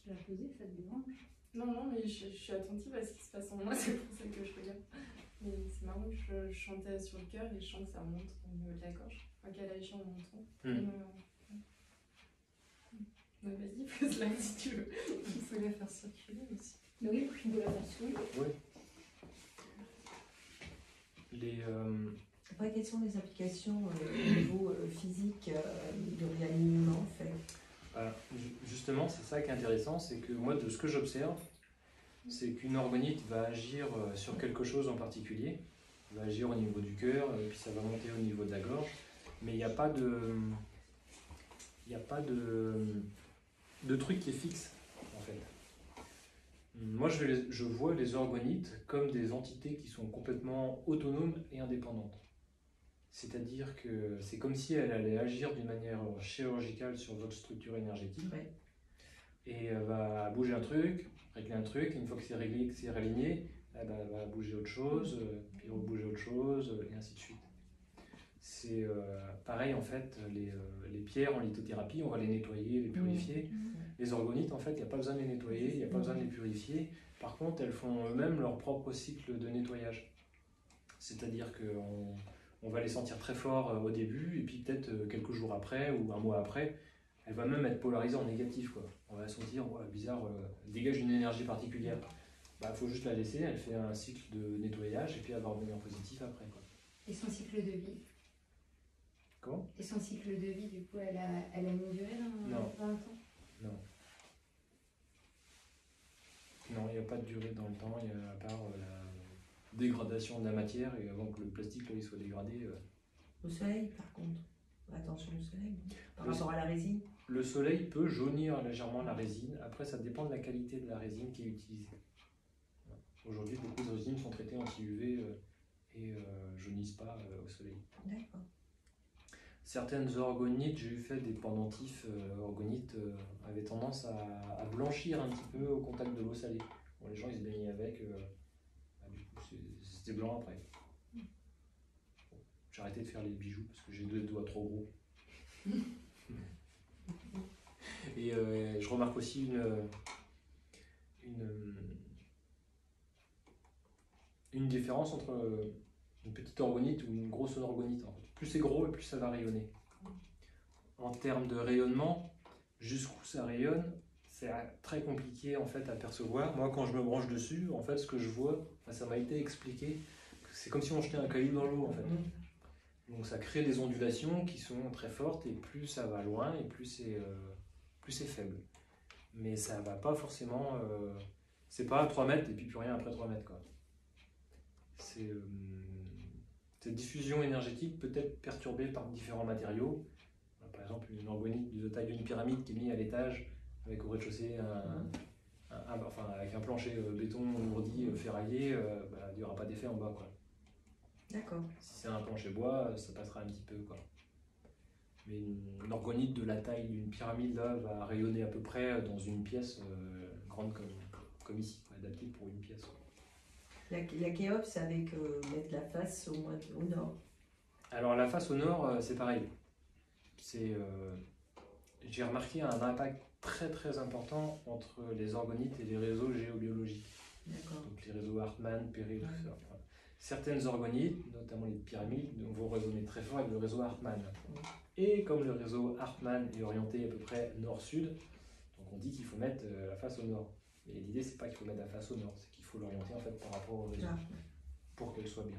Tu l'as posé, ça te dérange? Non, non, mais je suis attentive à ce qui se passe en moi, c'est pour ça que je regarde. Mais c'est marrant, je chantais sur le cœur et je sens que ça monte au niveau de la gorge. Enfin, qu'elle agit en montant. Mais vas-y, pose-la si tu veux. Il faut la faire circuler aussi. Oui, je peux la faire sourire. Oui. Les, Après, quelles sont les applications au niveau physique de réalignement en fait? Justement, c'est ça qui est intéressant, c'est que moi, de ce que j'observe, c'est qu'une orgonite va agir sur quelque chose en particulier, va agir au niveau du cœur, et puis ça va monter au niveau de la gorge, mais il n'y a pas de truc qui est fixe, en fait. Moi, je vois les orgonites comme des entités qui sont complètement autonomes et indépendantes. C'est-à-dire que c'est comme si elle allait agir d'une manière chirurgicale sur votre structure énergétique. Ouais. Et elle va bouger un truc, régler un truc, une fois que c'est réglé, que c'est réaligné, elle va bouger autre chose, puis rebouger autre chose, et ainsi de suite. C'est pareil en fait, les pierres en lithothérapie, on va les nettoyer, les purifier. Les orgonites, en fait, il n'y a pas besoin de les nettoyer, il n'y a pas besoin de les purifier. Par contre, elles font eux-mêmes leur propre cycle de nettoyage. C'est-à-dire qu'on va les sentir très forts au début, et puis peut-être quelques jours après ou un mois après, elle va même être polarisée en négatif, quoi. On va sentir, ouais, bizarre, elle dégage une énergie particulière. Bah, faut juste la laisser, elle fait un cycle de nettoyage, et puis elle va revenir positif après, quoi. Et son cycle de vie? Comment? Et son cycle de vie, du coup, elle a une durée dans le temps? Non. Non, il n'y a pas de durée dans le temps, à part la dégradation de la matière, et avant que le plastique là, il soit dégradé. Au soleil, par contre. Attention au soleil. Par Le- rapport à la résine. Le soleil peut jaunir légèrement la résine, après ça dépend de la qualité de la résine qui est utilisée. Voilà. Aujourd'hui, beaucoup de résines sont traitées anti-UV et jaunissent pas au soleil. D'accord. Certaines orgonites, j'ai eu fait des pendentifs orgonites, avaient tendance à blanchir un petit peu au contact de l'eau salée. Bon, les gens ils se baignaient avec, du coup c'était blanc après. Bon, j'ai arrêté de faire les bijoux parce que j'ai 2 doigts trop gros. Et je remarque aussi une différence entre une petite orgonite ou une grosse orgonite. En fait. Plus c'est gros et plus ça va rayonner. En termes de rayonnement, jusqu'où ça rayonne, c'est très compliqué en fait à percevoir. Moi, quand je me branche dessus, en fait, ce que je vois, ça m'a été expliqué, c'est comme si on jetait un caillou dans l'eau en fait. Donc ça crée des ondulations qui sont très fortes et plus ça va loin et plus c'est faible. Mais ça va pas forcément... c'est pas 3 mètres et puis plus rien après 3 mètres. Quoi. Cette diffusion énergétique peut être perturbée par différents matériaux. Par exemple, une orgonite de taille d'une pyramide qui est mise à l'étage avec au rez-de-chaussée avec un plancher béton lourdi, ferraillé, il n'y aura pas d'effet en bas. Quoi. D'accord. Si c'est un plancher bois, ça passera un petit peu. Quoi. Mais une orgonite de la taille d'une pyramide là, va rayonner à peu près dans une pièce grande comme ici, adaptée pour une pièce. Quoi. La Khéops avec mettre la face au nord. Alors la face au nord, c'est pareil. J'ai remarqué un impact très très important entre les orgonites et les réseaux géobiologiques. D'accord. Donc les réseaux Hartmann, Perret, tout ça. Voilà. Certaines orgonites, notamment les pyramides, vont résonner très fort avec le réseau Hartmann. Et comme le réseau Hartmann est orienté à peu près nord-sud, donc on dit qu'il faut mettre la face au nord. Mais l'idée c'est pas qu'il faut mettre la face au nord, c'est qu'il faut l'orienter en fait par rapport au réseau pour qu'elle soit bien.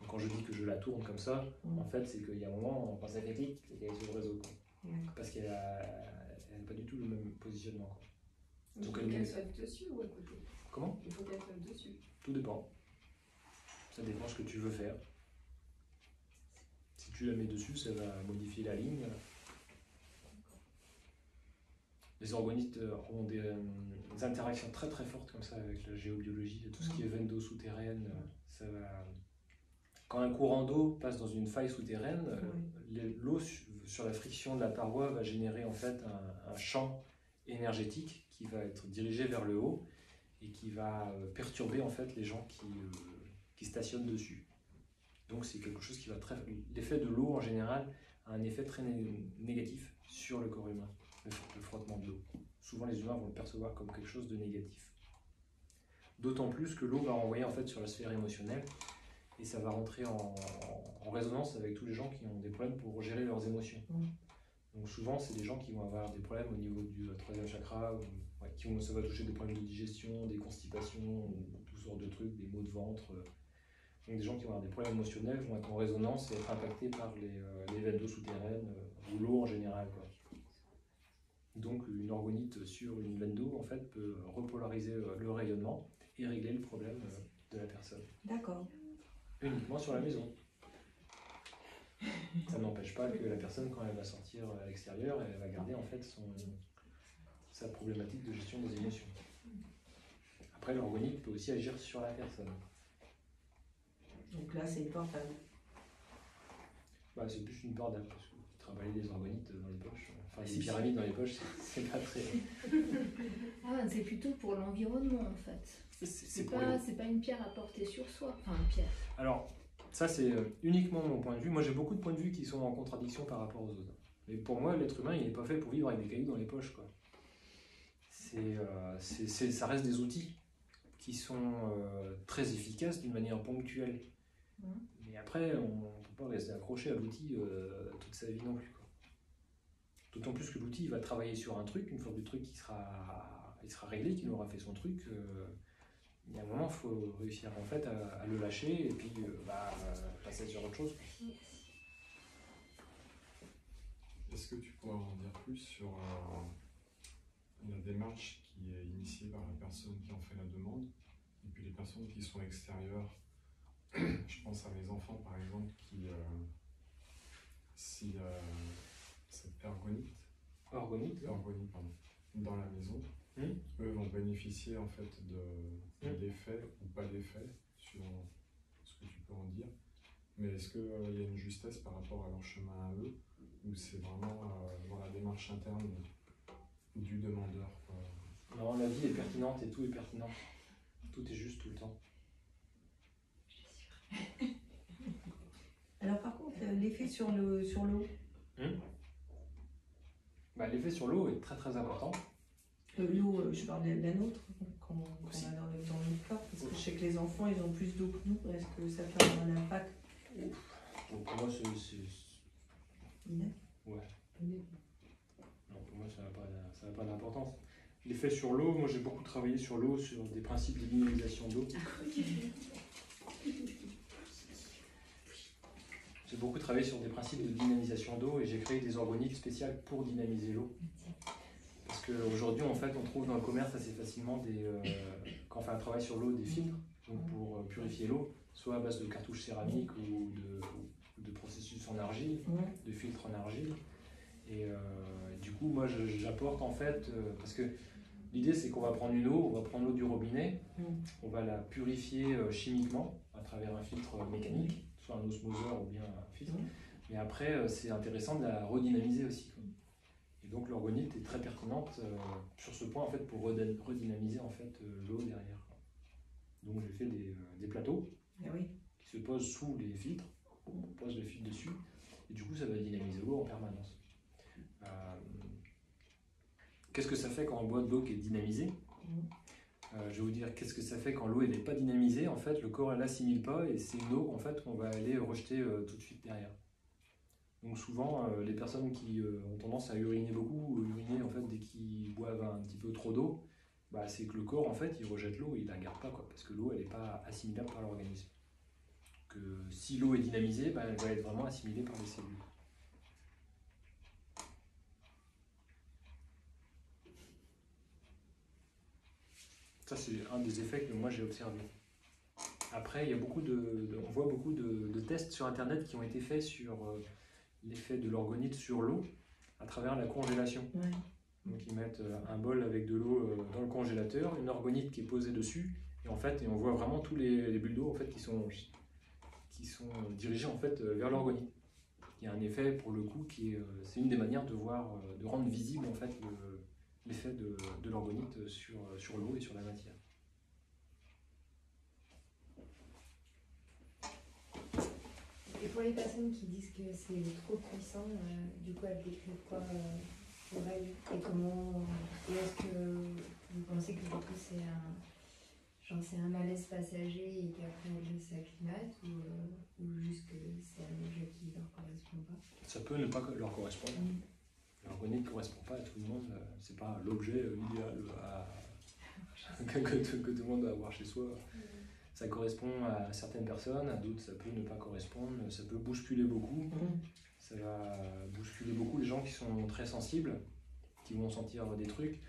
Donc quand je dis que je la tourne comme ça, en fait c'est qu'il y a un moment quand ça fait clic, c'est qu'elle est sur le réseau. Quoi. Parce qu'elle n'a pas du tout le même positionnement. Quoi. Il faut qu'elle soit dessus ou à côté? Comment? Il faut qu'elle soit dessus. Tout dépend. Ça dépend ce que tu veux faire. Si tu la mets dessus, ça va modifier la ligne. Les orgonites ont des interactions très très fortes comme ça avec la géobiologie, tout ce qui est veine d'eau souterraine. Ça va... Quand un courant d'eau passe dans une faille souterraine, l'eau sur la friction de la paroi va générer en fait un champ énergétique qui va être dirigé vers le haut et qui va perturber en fait les gens qui stationnent dessus. Donc c'est quelque chose qui va très... L'effet de l'eau en général a un effet très négatif sur le corps humain, le frottement de l'eau. souvent les humains vont le percevoir comme quelque chose de négatif. D'autant plus que l'eau va renvoyer en fait sur la sphère émotionnelle et ça va rentrer en résonance avec tous les gens qui ont des problèmes pour gérer leurs émotions. Donc souvent, c'est des gens qui vont avoir des problèmes au niveau du troisième chakra, ça va toucher des problèmes de digestion, des constipations, ou toutes sortes de trucs, des maux de ventre. Donc des gens qui vont avoir des problèmes émotionnels vont être en résonance et être impactés par les veines d'eau souterraines ou l'eau en général, quoi. Donc une orgonite sur une veine d'eau en fait peut repolariser le rayonnement et régler le problème de la personne. D'accord. Uniquement sur la maison. Ça n'empêche pas que la personne, quand elle va sortir à l'extérieur, elle va garder en fait sa problématique de gestion des émotions. Après, l'orgonite peut aussi agir sur la personne. Donc là, c'est une porte à vous. Bah, c'est plus une porte parce que travailler des organites dans les poches, enfin des pyramides dans les poches, c'est pas très. Ah, c'est plutôt pour l'environnement en fait. C'est pas une pierre à porter sur soi. Enfin, une pierre. Alors, ça c'est uniquement mon point de vue. Moi j'ai beaucoup de points de vue qui sont en contradiction par rapport aux autres. Mais pour moi, l'être humain il n'est pas fait pour vivre avec des cailloux dans les poches, quoi. Ça reste des outils qui sont très efficaces d'une manière ponctuelle. Mais après, on ne peut pas rester accroché à l'outil toute sa vie non plus, quoi. D'autant plus que l'outil il va travailler sur un truc, une fois que le truc il sera réglé, qu'il aura fait son truc. Il y a un moment, il faut réussir en fait à le lâcher et puis passer sur autre chose. Est-ce que tu pourrais en dire plus sur la démarche qui est initiée par la personne qui en fait la demande et puis les personnes qui sont extérieures? Je pense à mes enfants par exemple qui, si cette ergonite, pardon, dans la maison, eux vont bénéficier en fait d'effets ou pas d'effets sur ce que tu peux en dire. Mais est-ce qu'il y a une justesse par rapport à leur chemin à eux ou c'est vraiment dans la démarche interne du demandeur, quoi? Non, la vie est pertinente et tout est pertinent. Tout est juste tout le temps. Alors par contre, l'effet sur l'eau. L'effet sur l'eau est très très important. L'eau, je parle de la nôtre, qu'on a dans notre corps, parce que je sais que les enfants, ils ont plus d'eau que nous. Est-ce que ça peut avoir un impact? Pour moi, c'est... Ouais. Non, pour moi, ça n'a pas d'importance. L'effet sur l'eau, moi j'ai beaucoup travaillé sur l'eau, sur des principes de minimalisation d'eau. J'ai beaucoup travaillé sur des principes de dynamisation d'eau et j'ai créé des organites spéciales pour dynamiser l'eau. Parce qu'aujourd'hui, en fait, on trouve dans le commerce assez facilement, quand on fait un travail sur l'eau, des filtres donc pour purifier l'eau, soit à base de cartouches céramiques ou de processus en argile, de filtres en argile. Et du coup, moi, j'apporte en fait, parce que l'idée, c'est qu'on va prendre une eau, on va prendre l'eau du robinet, on va la purifier chimiquement à travers un filtre mécanique, soit un osmoseur ou bien un filtre. Mais après, c'est intéressant de la redynamiser aussi. Et donc, l'orgonite est très pertinente sur ce point en fait pour redynamiser en fait l'eau derrière. Donc, j'ai fait des plateaux qui se posent sous les filtres, on pose le filtre dessus, et du coup, ça va dynamiser l'eau en permanence. Qu'est-ce que ça fait quand on boit de l'eau qui est dynamisée? Je vais vous dire qu'est-ce que ça fait quand l'eau n'est pas dynamisée. En fait, le corps elle l'assimile pas et c'est une eau en fait qu'on va aller rejeter tout de suite derrière. Donc souvent, les personnes qui ont tendance à uriner beaucoup ou uriner en fait dès qu'ils boivent un petit peu trop d'eau, c'est que le corps en fait il rejette l'eau, il la garde pas, quoi, parce que l'eau elle n'est pas assimilable par l'organisme. Que si l'eau est dynamisée, elle va être vraiment assimilée par les cellules. Ça, c'est un des effets que moi j'ai observé. Après, il y a on voit beaucoup de tests sur Internet qui ont été faits sur l'effet de l'orgonite sur l'eau à travers la congélation. Donc, ils mettent un bol avec de l'eau dans le congélateur, une orgonite qui est posée dessus, et en fait, on voit vraiment tous les bulles d'eau en fait, qui sont dirigées en fait, vers l'orgonite. Il y a un effet pour le coup c'est une des manières de rendre visible en fait l'effet de l'orgonite sur l'eau et sur la matière. Et pour les personnes qui disent que c'est trop puissant, du coup elles décrivent quoi Ouais. Et comment. Et est-ce que vous pensez que du coup c'est un malaise passager et qu'après elle s'acclimate ou juste que c'est un objet qui leur correspond pas? Ça peut ne pas leur correspondre. L'orgonite ne correspond pas à tout le monde. C'est pas l'objet idéal que tout le monde doit avoir chez soi. Ça correspond à certaines personnes, à d'autres ça peut ne pas correspondre. Ça peut bousculer beaucoup. Ça va bousculer beaucoup les gens qui sont très sensibles, qui vont sentir des trucs.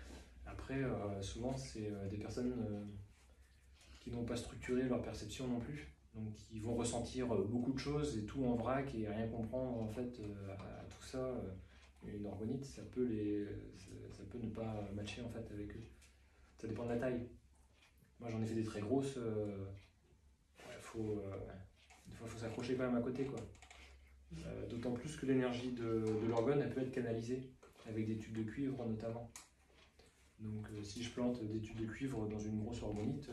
Après, souvent, c'est des personnes qui n'ont pas structuré leur perception non plus. Donc, ils vont ressentir beaucoup de choses et tout en vrac et rien comprendre en fait à tout ça. Une orgonite, ça peut ne pas matcher en fait avec eux. Ça dépend de la taille. Moi, j'en ai fait des très grosses. Des fois, il faut s'accrocher quand même à côté, quoi. D'autant plus que l'énergie de l'orgone, elle peut être canalisée avec des tubes de cuivre notamment. Donc si je plante des tubes de cuivre dans une grosse orgonite,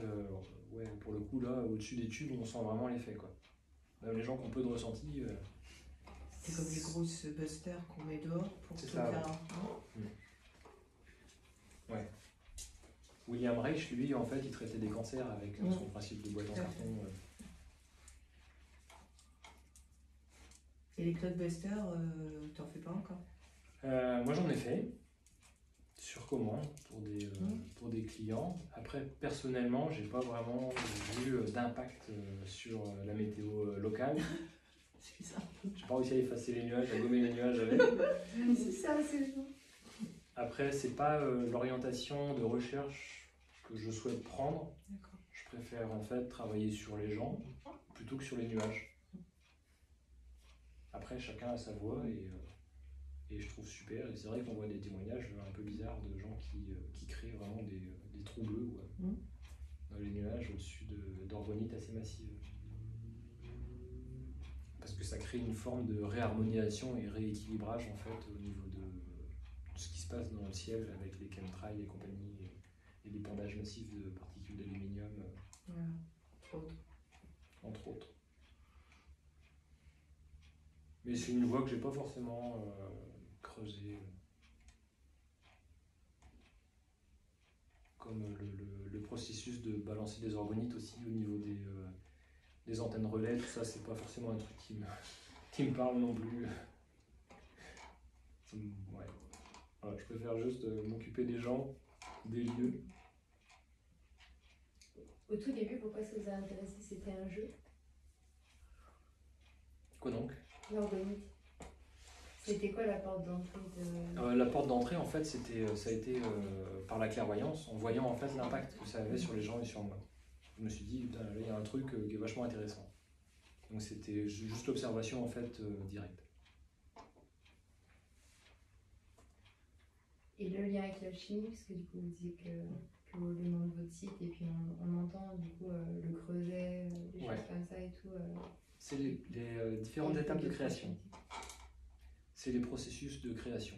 ouais, pour le coup là, au-dessus des tubes, on sent vraiment l'effet, quoi. Même les gens qui ont peu de ressenti. C'est comme les grosses busters qu'on met dehors pour tout ça, faire. Ouais. William Reich, lui, en fait, il traitait des cancers avec son principe de boîte en carton. Et les clotbusters, t'en fais pas encore? Moi, j'en ai fait sur commande pour des clients. Après, personnellement, j'ai pas vraiment vu d'impact sur la météo locale. C'est ça. J'ai pas réussi à effacer les nuages, à gommer les nuages avec. C'est ça, c'est ça. Après, c'est pas l'orientation de recherche que je souhaite prendre. Je préfère en fait travailler sur les gens plutôt que sur les nuages. Après, chacun a sa voix et je trouve super. Et c'est vrai qu'on voit des témoignages un peu bizarres de gens qui créent vraiment des trous bleus dans les nuages au-dessus d'orgonites assez massives. Parce que ça crée une forme de réharmonisation et rééquilibrage en fait au niveau de ce qui se passe dans le ciel avec les chemtrails et compagnie et l'épandage massif de particules d'aluminium, entre autres. Mais c'est une voie que j'ai pas forcément creusée. Comme le processus de balancer des orgonites aussi au niveau des antennes relais, tout ça, c'est pas forcément un truc qui me parle non plus. Ouais. Voilà, je préfère juste m'occuper des gens, des lieux. Au tout début, pourquoi ça vous a intéressé? C'était un jeu? Quoi donc? L'orgonite. C'était quoi la porte d'entrée de... La porte d'entrée, en fait, ça a été par la clairvoyance, en voyant en fait l'impact que ça avait sur les gens et sur moi. Je me suis dit, putain, là, il y a un truc qui est vachement intéressant. Donc c'était juste l'observation en fait directe. Et le lien avec la chimie, parce que du coup vous disiez que le nom de votre site, et puis on entend du coup le creuset, des choses comme ça et tout. C'est les différentes étapes de création. C'est les processus de création.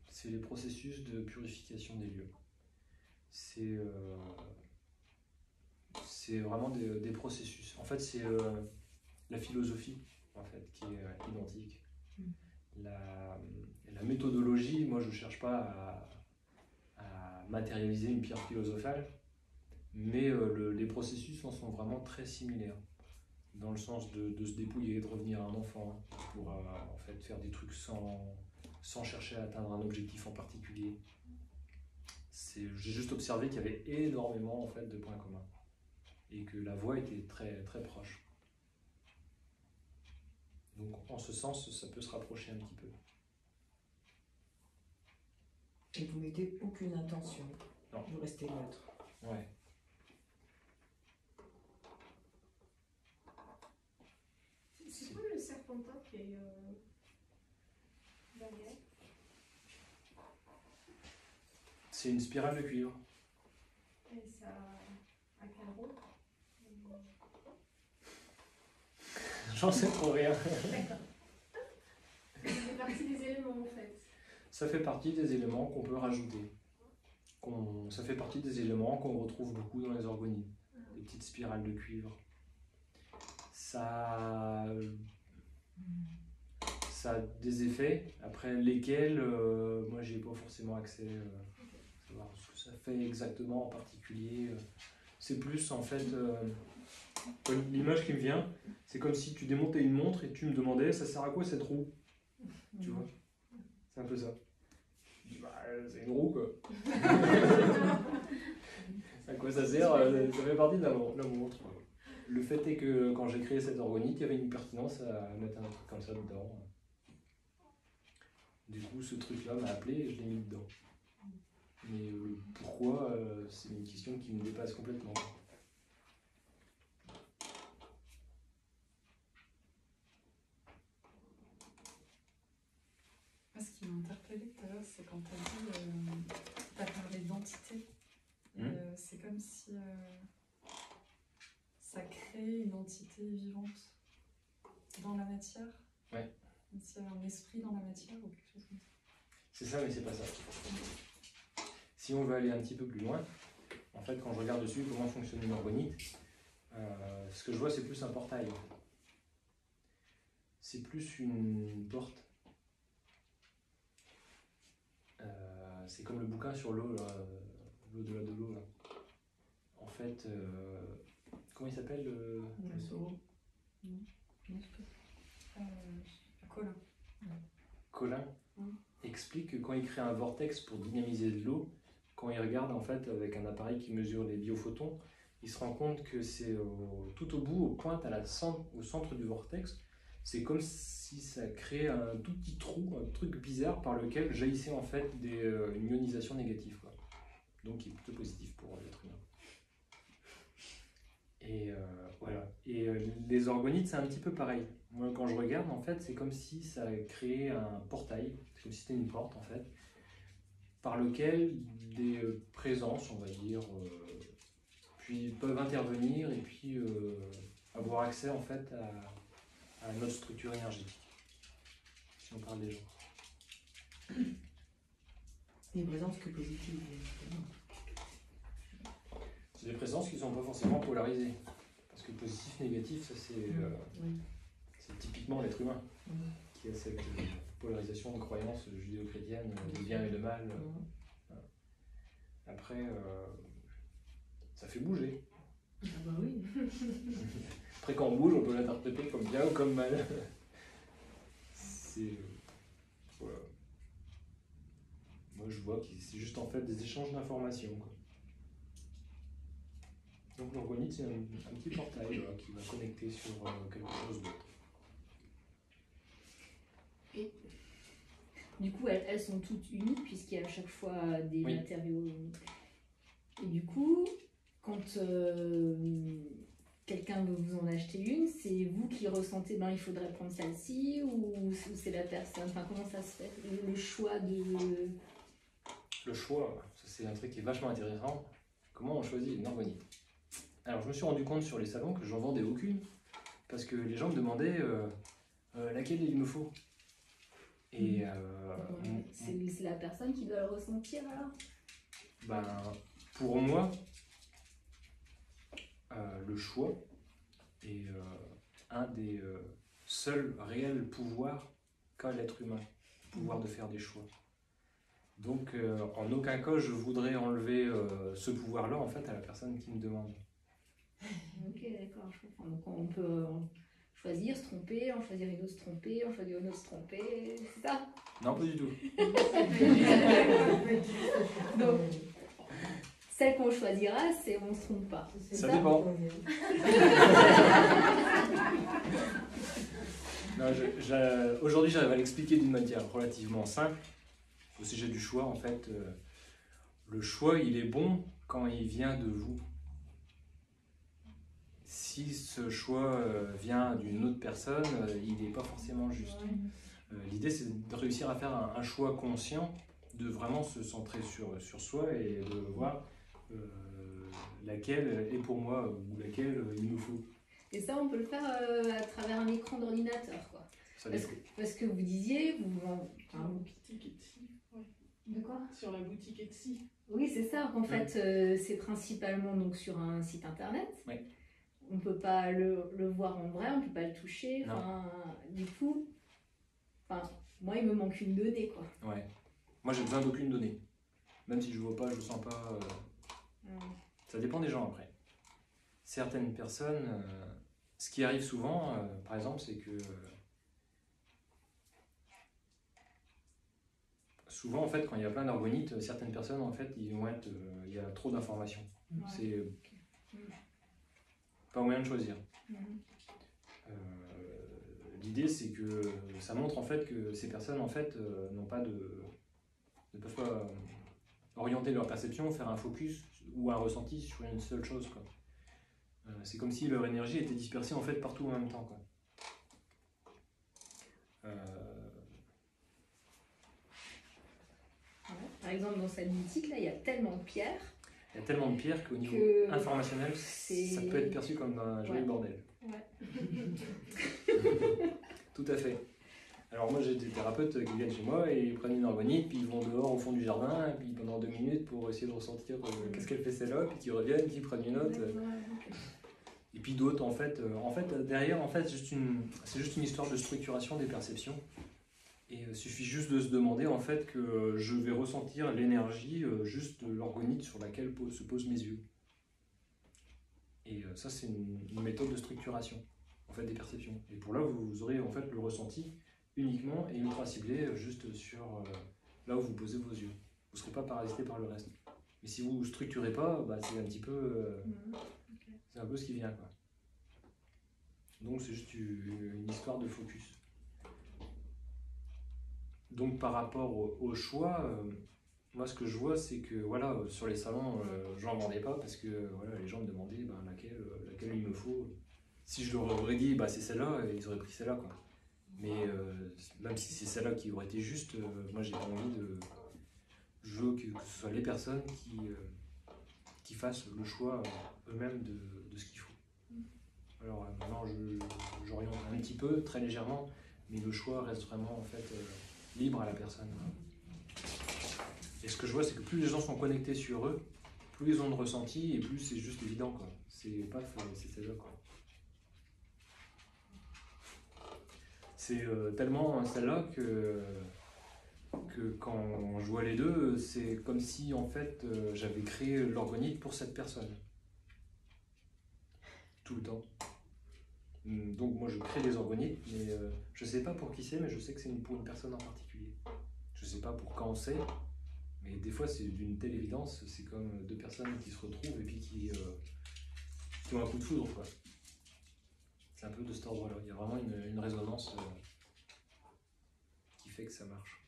C'est les processus de purification des lieux. C'est vraiment des processus. En fait, c'est la philosophie en fait, qui est identique. La méthodologie, moi je ne cherche pas à matérialiser une pierre philosophale, mais les processus en sont vraiment très similaires. Dans le sens de se dépouiller, de revenir à un enfant, pour en fait faire des trucs sans chercher à atteindre un objectif en particulier. J'ai juste observé qu'il y avait énormément en fait, de points communs et que la voie était très, très proche. Donc en ce sens, ça peut se rapprocher un petit peu. Et vous mettez aucune intention. Non. Vous restez neutre. Ouais. C'est quoi le serpentin qui est derrière? C'est une spirale de cuivre. Et ça a quel rôle? J'en sais trop rien. D'accord. Ça fait partie des éléments en fait. Ça fait partie des éléments qu'on peut rajouter. Ça fait partie des éléments qu'on retrouve beaucoup dans les orgonites. Des petites spirales de cuivre. Ça ça a des effets, après lesquels moi j'ai pas forcément accès à savoir ce que ça fait exactement en particulier. C'est plus en fait, l'image qui me vient, c'est comme si tu démontais une montre et tu me demandais ça sert à quoi cette roue, tu vois, c'est un peu ça. Je dis, bah, c'est une roue quoi. À quoi ça sert? Ça fait partie de la montre. Le fait est que quand j'ai créé cette orgonite, il y avait une pertinence à mettre un truc comme ça dedans. Du coup, ce truc-là m'a appelé et je l'ai mis dedans. Mais pourquoi, c'est une question qui me dépasse complètement. Moi, ce qui m'a interpellée tout à l'heure, c'est quand tu as dit, tu as parlé d'entité. C'est comme si ça crée une entité vivante dans la matière. Ouais. Comme s'il y avait un esprit dans la matière ou quelque chose comme ça. C'est ça, mais c'est pas ça. Si on veut aller un petit peu plus loin, en fait, quand je regarde dessus comment fonctionne une orgonite, ce que je vois, c'est plus un portail. C'est plus une porte. C'est comme le bouquin sur l'eau, l'au-delà de l'eau. En fait, comment il s'appelle Colin. Colin explique que quand il crée un vortex pour dynamiser de l'eau, quand il regarde en fait avec un appareil qui mesure les biophotons, il se rend compte que c'est tout au bout, aux pointes, au centre du vortex, c'est comme si ça créait un tout petit trou, un truc bizarre par lequel jaillissait en fait une ionisation négative, quoi. Donc qui est plutôt positif pour l'être humain. Et voilà. Et les orgonites, c'est un petit peu pareil. Moi, quand je regarde, en fait, c'est comme si ça créait un portail, c'est comme si c'était une porte, en fait, par lequel des présences, on va dire, puis peuvent intervenir et puis avoir accès, en fait, à notre structure énergétique, si on parle des gens. Des présences que positives, évidemment. C'est des présences qui ne sont pas forcément polarisées. Parce que positif, négatif, ça c'est typiquement l'être humain qui a cette polarisation de croyances judéo-chrétiennes de bien et de mal. Voilà. Après, ça fait bouger. Ah bah oui. Après, quand on bouge, on peut l'interpréter comme bien ou comme mal. C'est. Voilà. Moi, je vois que c'est juste en fait des échanges d'informations, quoi. Donc l'orgonite, c'est un petit portail là, qui va connecter sur quelque chose d'autre. Et du coup, elles sont toutes unies puisqu'il y a à chaque fois des matériaux. Et du coup, quand quelqu'un veut vous en acheter une, c'est vous qui ressentez, ben il faudrait prendre celle-ci ou c'est la personne, enfin comment ça se fait, le choix de... Le choix, ça c'est un truc qui est vachement intéressant. Comment on choisit une orgonite? Alors je me suis rendu compte sur les salons que j'en vendais aucune parce que les gens me demandaient laquelle il me faut. Et c'est la personne qui doit le ressentir alors? Ben, pour moi, le choix est un des seuls réels pouvoirs qu'a l'être humain, le pouvoir de faire des choix. Donc en aucun cas je voudrais enlever ce pouvoir-là en fait à la personne qui me demande. Ok, d'accord, je comprends. Donc on peut choisir, se tromper, en choisir une autre, se tromper, en choisir une autre, se tromper, c'est ça? Non, pas du tout. Donc, celle qu'on choisira, c'est on se trompe pas. Ça dépend. Aujourd'hui, j'arrive à l'expliquer d'une manière relativement simple. Au sujet du choix, en fait, le choix, il est bon quand il vient de vous. Si ce choix vient d'une autre personne, il n'est pas forcément juste. L'idée, c'est de réussir à faire un choix conscient, de vraiment se centrer sur soi et de voir laquelle est pour moi ou laquelle il nous faut. Et ça, on peut le faire à travers un écran d'ordinateur, quoi. Parce que vous disiez... Sur la boutique Etsy. Ouais. De quoi? Sur la boutique Etsy. Oui, c'est ça. En fait, c'est principalement donc, sur un site internet. Oui. On ne peut pas le voir en vrai, on ne peut pas le toucher. Du coup, Enfin, moi, il me manque une donnée, quoi. Ouais. Moi, j'ai besoin d'aucune donnée. Même si je vois pas, je sens pas. Ça dépend des gens après. Certaines personnes, ce qui arrive souvent, par exemple, c'est que souvent, en fait, quand il y a plein d'orgonites, certaines personnes, en fait, ils vont être, il y a trop d'informations. Ouais. C'est pas moyen de choisir. L'idée, c'est que ça montre en fait que ces personnes, en fait, n'ont pas ne peuvent pas orienter leur perception, faire un focus ou un ressenti sur une seule chose, quoi. C'est comme si leur énergie était dispersée en fait partout en même temps, quoi. Par exemple, dans cette boutique, là, il y a tellement de pierres. Il y a tellement de pierres qu'au niveau informationnel, ça peut être perçu comme un joli bordel. Ouais. Tout à fait. Alors moi j'ai des thérapeutes qui viennent chez moi et ils prennent une orgonite, puis ils vont dehors au fond du jardin, et puis pendant 2 minutes pour essayer de ressentir qu'est-ce qu'elle fait celle-là, puis qu'ils reviennent, qu'ils prennent une autre. Et puis d'autres en fait derrière en fait c'est juste une histoire de structuration des perceptions. Et il suffit juste de se demander en fait que je vais ressentir l'énergie juste de l'orgonite sur laquelle se posent mes yeux. Et ça c'est une méthode de structuration en fait des perceptions. Et pour là vous aurez en fait le ressenti uniquement et ultra ciblé juste sur là où vous posez vos yeux. Vous ne serez pas parasité par le reste. Mais si vous ne structurez pas, bah, c'est un petit peu c'est un peu ce qui vient, quoi. Donc c'est juste une histoire de focus. Donc par rapport au choix, moi ce que je vois c'est que voilà, sur les salons j'en vendais pas parce que voilà, les gens me demandaient laquelle il me faut. Si je leur aurais dit bah, c'est celle-là, ils auraient pris celle-là, quoi. Mais même si c'est celle-là qui aurait été juste, moi j'ai pas envie de. Je veux que ce soit les personnes qui fassent le choix eux-mêmes de ce qu'il faut. Alors maintenant j'oriente un petit peu, très légèrement, mais le choix reste vraiment en fait libre à la personne. Et ce que je vois, c'est que plus les gens sont connectés sur eux, plus ils ont de ressenti et plus c'est juste évident, quoi. C'est paf, c'est celle-là, quoi. C'est tellement celle-là que quand je vois les deux, c'est comme si en fait j'avais créé l'orgonite pour cette personne. Tout le temps. Donc moi je crée des orgonites, mais je sais pas pour qui c'est, mais je sais que c'est pour une personne en particulier. Je sais pas pour quand c'est, mais des fois c'est d'une telle évidence, c'est comme deux personnes qui se retrouvent et puis qui ont un coup de foudre, quoi. C'est un peu de cet ordre-là. Il y a vraiment une résonance qui fait que ça marche.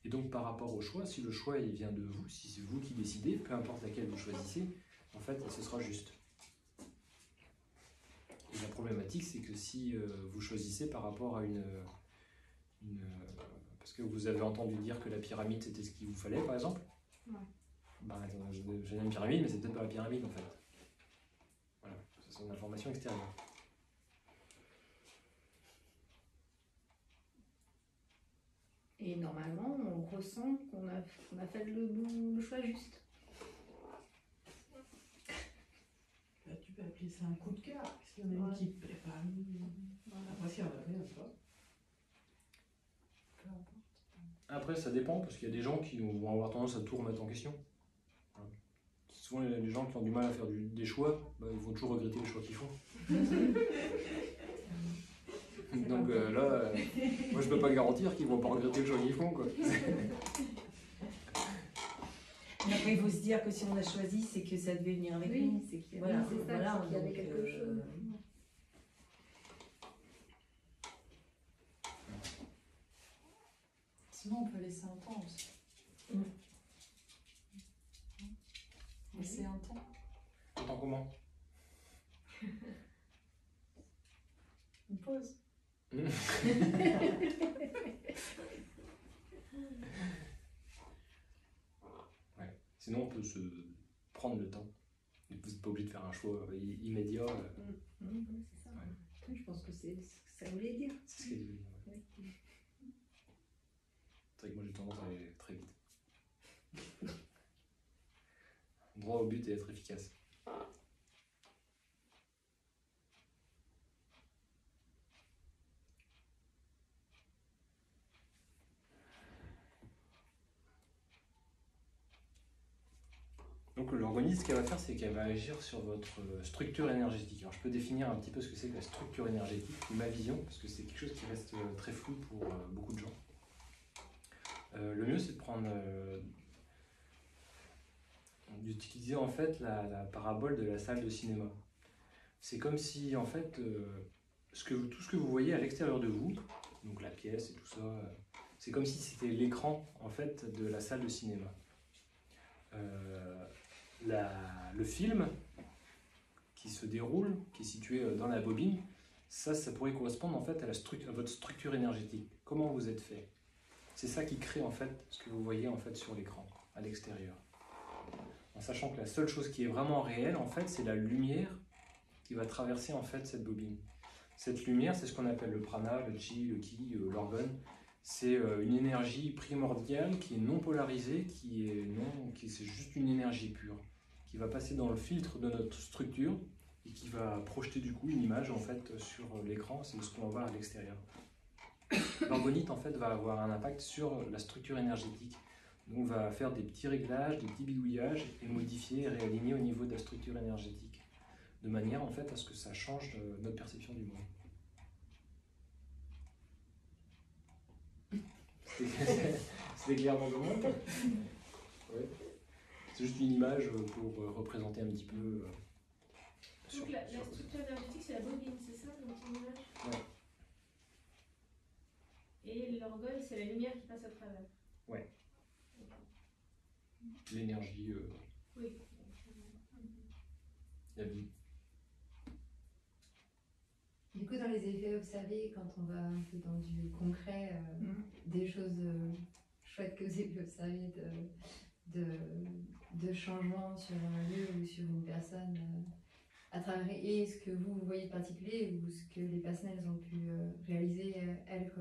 Et donc par rapport au choix, si le choix il vient de vous, si c'est vous qui décidez, peu importe laquelle vous choisissez, en fait ce sera juste. Et la problématique c'est que si vous choisissez par rapport à parce que vous avez entendu dire que la pyramide c'était ce qu'il vous fallait par exemple, ouais. Ben, j'ai une pyramide mais c'est peut-être pas la pyramide en fait. Voilà, c'est une information extérieure. Et normalement, on ressent qu'on a fait le choix juste. Bah, tu peux appeler ça un coup de cœur. S'il y en a une qui te plaît pas, après s'il y en a rien, pas. Après, ça dépend, parce qu'il y a des gens qui vont avoir tendance à tout remettre en question. Souvent, il y a des gens qui ont du mal à faire des choix, bah, ils vont toujours regretter les choix qu'ils font. Donc là, moi je peux pas garantir qu'ils vont pas regretter le choix qu'ils font, quoi. Mais après, il faut se dire que si on a choisi, c'est que ça devait venir avec nous. C'est qu'il y Voilà, avait, c'est ça, voilà, c'est qu'il y avait donc, quelque chose. Sinon, on peut laisser un temps aussi. Laisser un temps. Un temps comment? Une pause. Ouais. Sinon, on peut se prendre le temps. Vous n'êtes pas obligé de faire un choix immédiat. C'est ça. Ouais. Je pense que c'est ce que ça voulait dire. C'est ce qu'elle voulait dire. Ouais. C'est vrai que moi j'ai tendance à aller très vite. Droit au but et être efficace. Donc l'orgonite, ce qu'elle va faire, c'est qu'elle va agir sur votre structure énergétique. Alors je peux définir un petit peu ce que c'est que la structure énergétique, ma vision, parce que c'est quelque chose qui reste très flou pour beaucoup de gens. Le mieux, c'est de prendre, d'utiliser en fait la parabole de la salle de cinéma. C'est comme si en fait, tout ce que vous voyez à l'extérieur de vous, donc la pièce et tout ça, c'est comme si c'était l'écran en fait de la salle de cinéma. Le film qui se déroule, qui est situé dans la bobine, ça pourrait correspondre en fait à votre structure énergétique. Comment vous êtes fait. C'est ça qui crée en fait ce que vous voyez en fait sur l'écran, à l'extérieur. En sachant que la seule chose qui est vraiment réelle en fait, c'est la lumière qui va traverser en fait cette bobine. Cette lumière, c'est ce qu'on appelle le prana, le chi, le ki, l'orgone. C'est une énergie primordiale qui est non polarisée, c'est juste une énergie pure, qui va passer dans le filtre de notre structure et qui va projeter du coup une image en fait sur l'écran, c'est ce qu'on va voir à l'extérieur. L'orgonite en fait va avoir un impact sur la structure énergétique, donc va faire des petits réglages, des petits bidouillages et modifier et réaligner au niveau de la structure énergétique, de manière en fait à ce que ça change notre perception du monde. C'est clair dans le monde. Ouais. C'est juste une image pour représenter un petit peu. Donc la structure énergétique, c'est la bobine, c'est ça dans ton image? Ouais. Et l'orgone, c'est la lumière qui passe à travers. Ouais. L'énergie. Oui. La vie. Du coup, dans les effets observés, quand on va un peu dans du concret, des choses chouettes que vous avez pu observer de changements sur un lieu ou sur une personne, à travers et ce que vous voyez de particulier ou ce que les personnes elles ont pu réaliser, elles,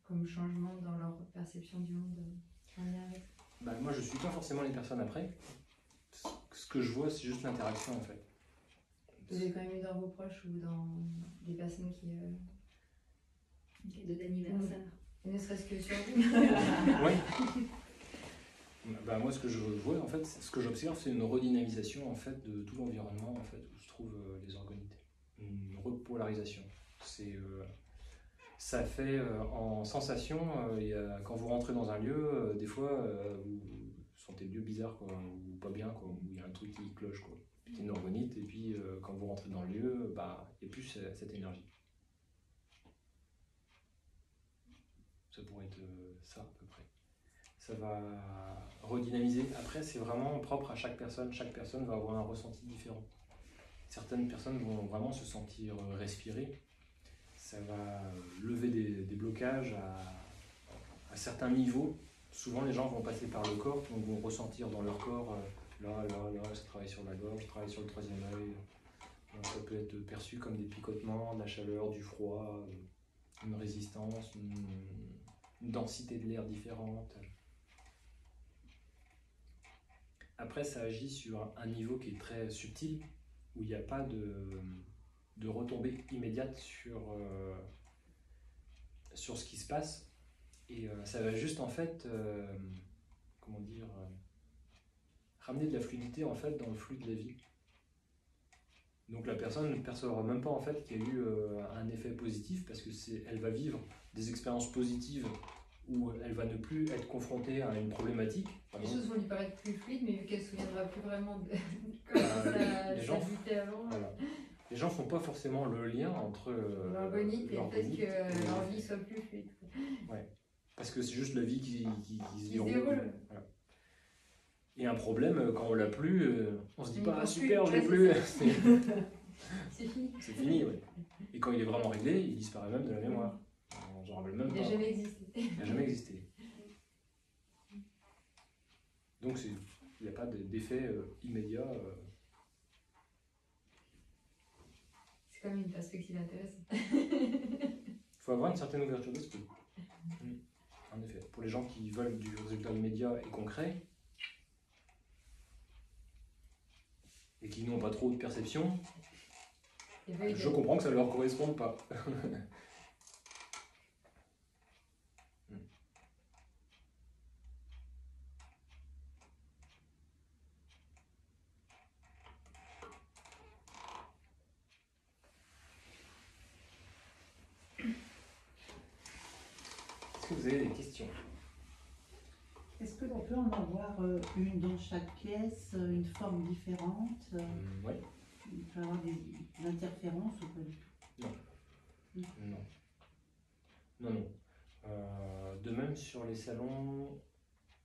comme changement dans leur perception du monde en lien avec ça. Bah, moi, je ne suis pas forcément les personnes après. Ce que je vois, c'est juste l'interaction en fait. Vous avez quand même eu dans vos proches ou dans des personnes qui... Cadeau d'anniversaire. Ne serait-ce que sur vous. Oui. Bah, moi, ce que je vois, en fait, ce que j'observe, c'est une redynamisation en fait de tout l'environnement en fait où se trouvent les organités. Une repolarisation. Ça fait en sensation, quand vous rentrez dans un lieu, des fois, vous sentez le lieu bizarre, quoi, ou pas bien, quoi, où il y a un truc qui cloche, quoi. C'est une orgonite, et puis quand vous rentrez dans le lieu, bah, il n'y a plus cette énergie. Ça pourrait être ça, à peu près. Ça va redynamiser. Après, c'est vraiment propre à chaque personne. Chaque personne va avoir un ressenti différent. Certaines personnes vont vraiment se sentir respirer. Ça va lever des blocages à certains niveaux. Souvent, les gens vont passer par le corps, donc vont ressentir dans leur corps, là, ça travaille sur la gorge, ça travaille sur le troisième œil. Donc, ça peut être perçu comme des picotements, de la chaleur, du froid, une résistance, une densité de l'air différente. Après, ça agit sur un niveau qui est très subtil, où il n'y a pas de retombée immédiate sur ce qui se passe. Et ça va juste en fait, ramener de la fluidité en fait dans le flux de la vie. Donc la personne ne percevra même pas en fait qu'il y a eu un effet positif parce que elle va vivre des expériences positives où elle va ne plus être confrontée à une problématique. Les choses vont lui paraître plus fluides, mais vu qu'elle ne se souviendra plus vraiment de comment ça s'habitait avant. Voilà. Les gens ne font pas forcément le lien entre l'orgonite et le fait que leur vie soit plus fluide. Ouais. Parce que c'est juste la vie qui se déroule. Voilà. Et un problème, quand on l'a plus, on se dit pas super, je l'ai plus. C'est fini. C'est fini, oui. Et quand il est vraiment réglé, il disparaît même de la mémoire. On s'en rappelle même pas. Il n'a jamais existé. Il n'a jamais existé. Donc il n'y a pas d'effet immédiat. C'est quand même une perspective intéressante. Il faut avoir une certaine ouverture d'esprit. En effet, pour les gens qui veulent du résultat immédiat et concret, et qui n'ont pas trop de perception, je comprends que ça ne leur corresponde pas. que vous avez des questions? Est-ce que l'on peut en avoir une dans chaque pièce, une forme différente Oui. Il peut y avoir des interférences ou pas du tout? Non. Non. Non, non. De même, sur les salons,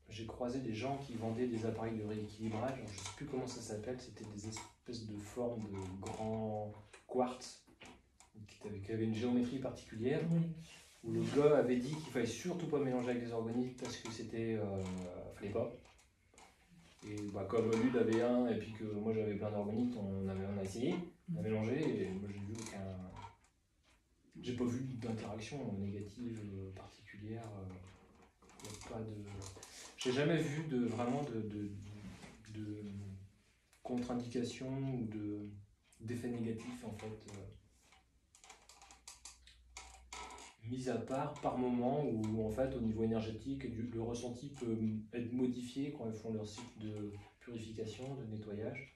j'ai croisé des gens qui vendaient des appareils de rééquilibrage. Alors, je ne sais plus comment ça s'appelle. C'était des espèces de formes de grands quartz qui avaient une géométrie particulière. Oui. Où le gars avait dit qu'il fallait surtout pas mélanger avec des organites parce que c'était fallait pas. Et bah, comme lui il avait un et puis que moi j'avais plein d'organites, on a essayé, on a mélangé et moi j'ai pas vu d'interaction négative particulière. Y a pas de, j'ai jamais vu vraiment de contre-indication ou d'effet négatif en fait. Mis à part par moment où en fait au niveau énergétique le ressenti peut être modifié quand ils font leur cycle de purification, de nettoyage.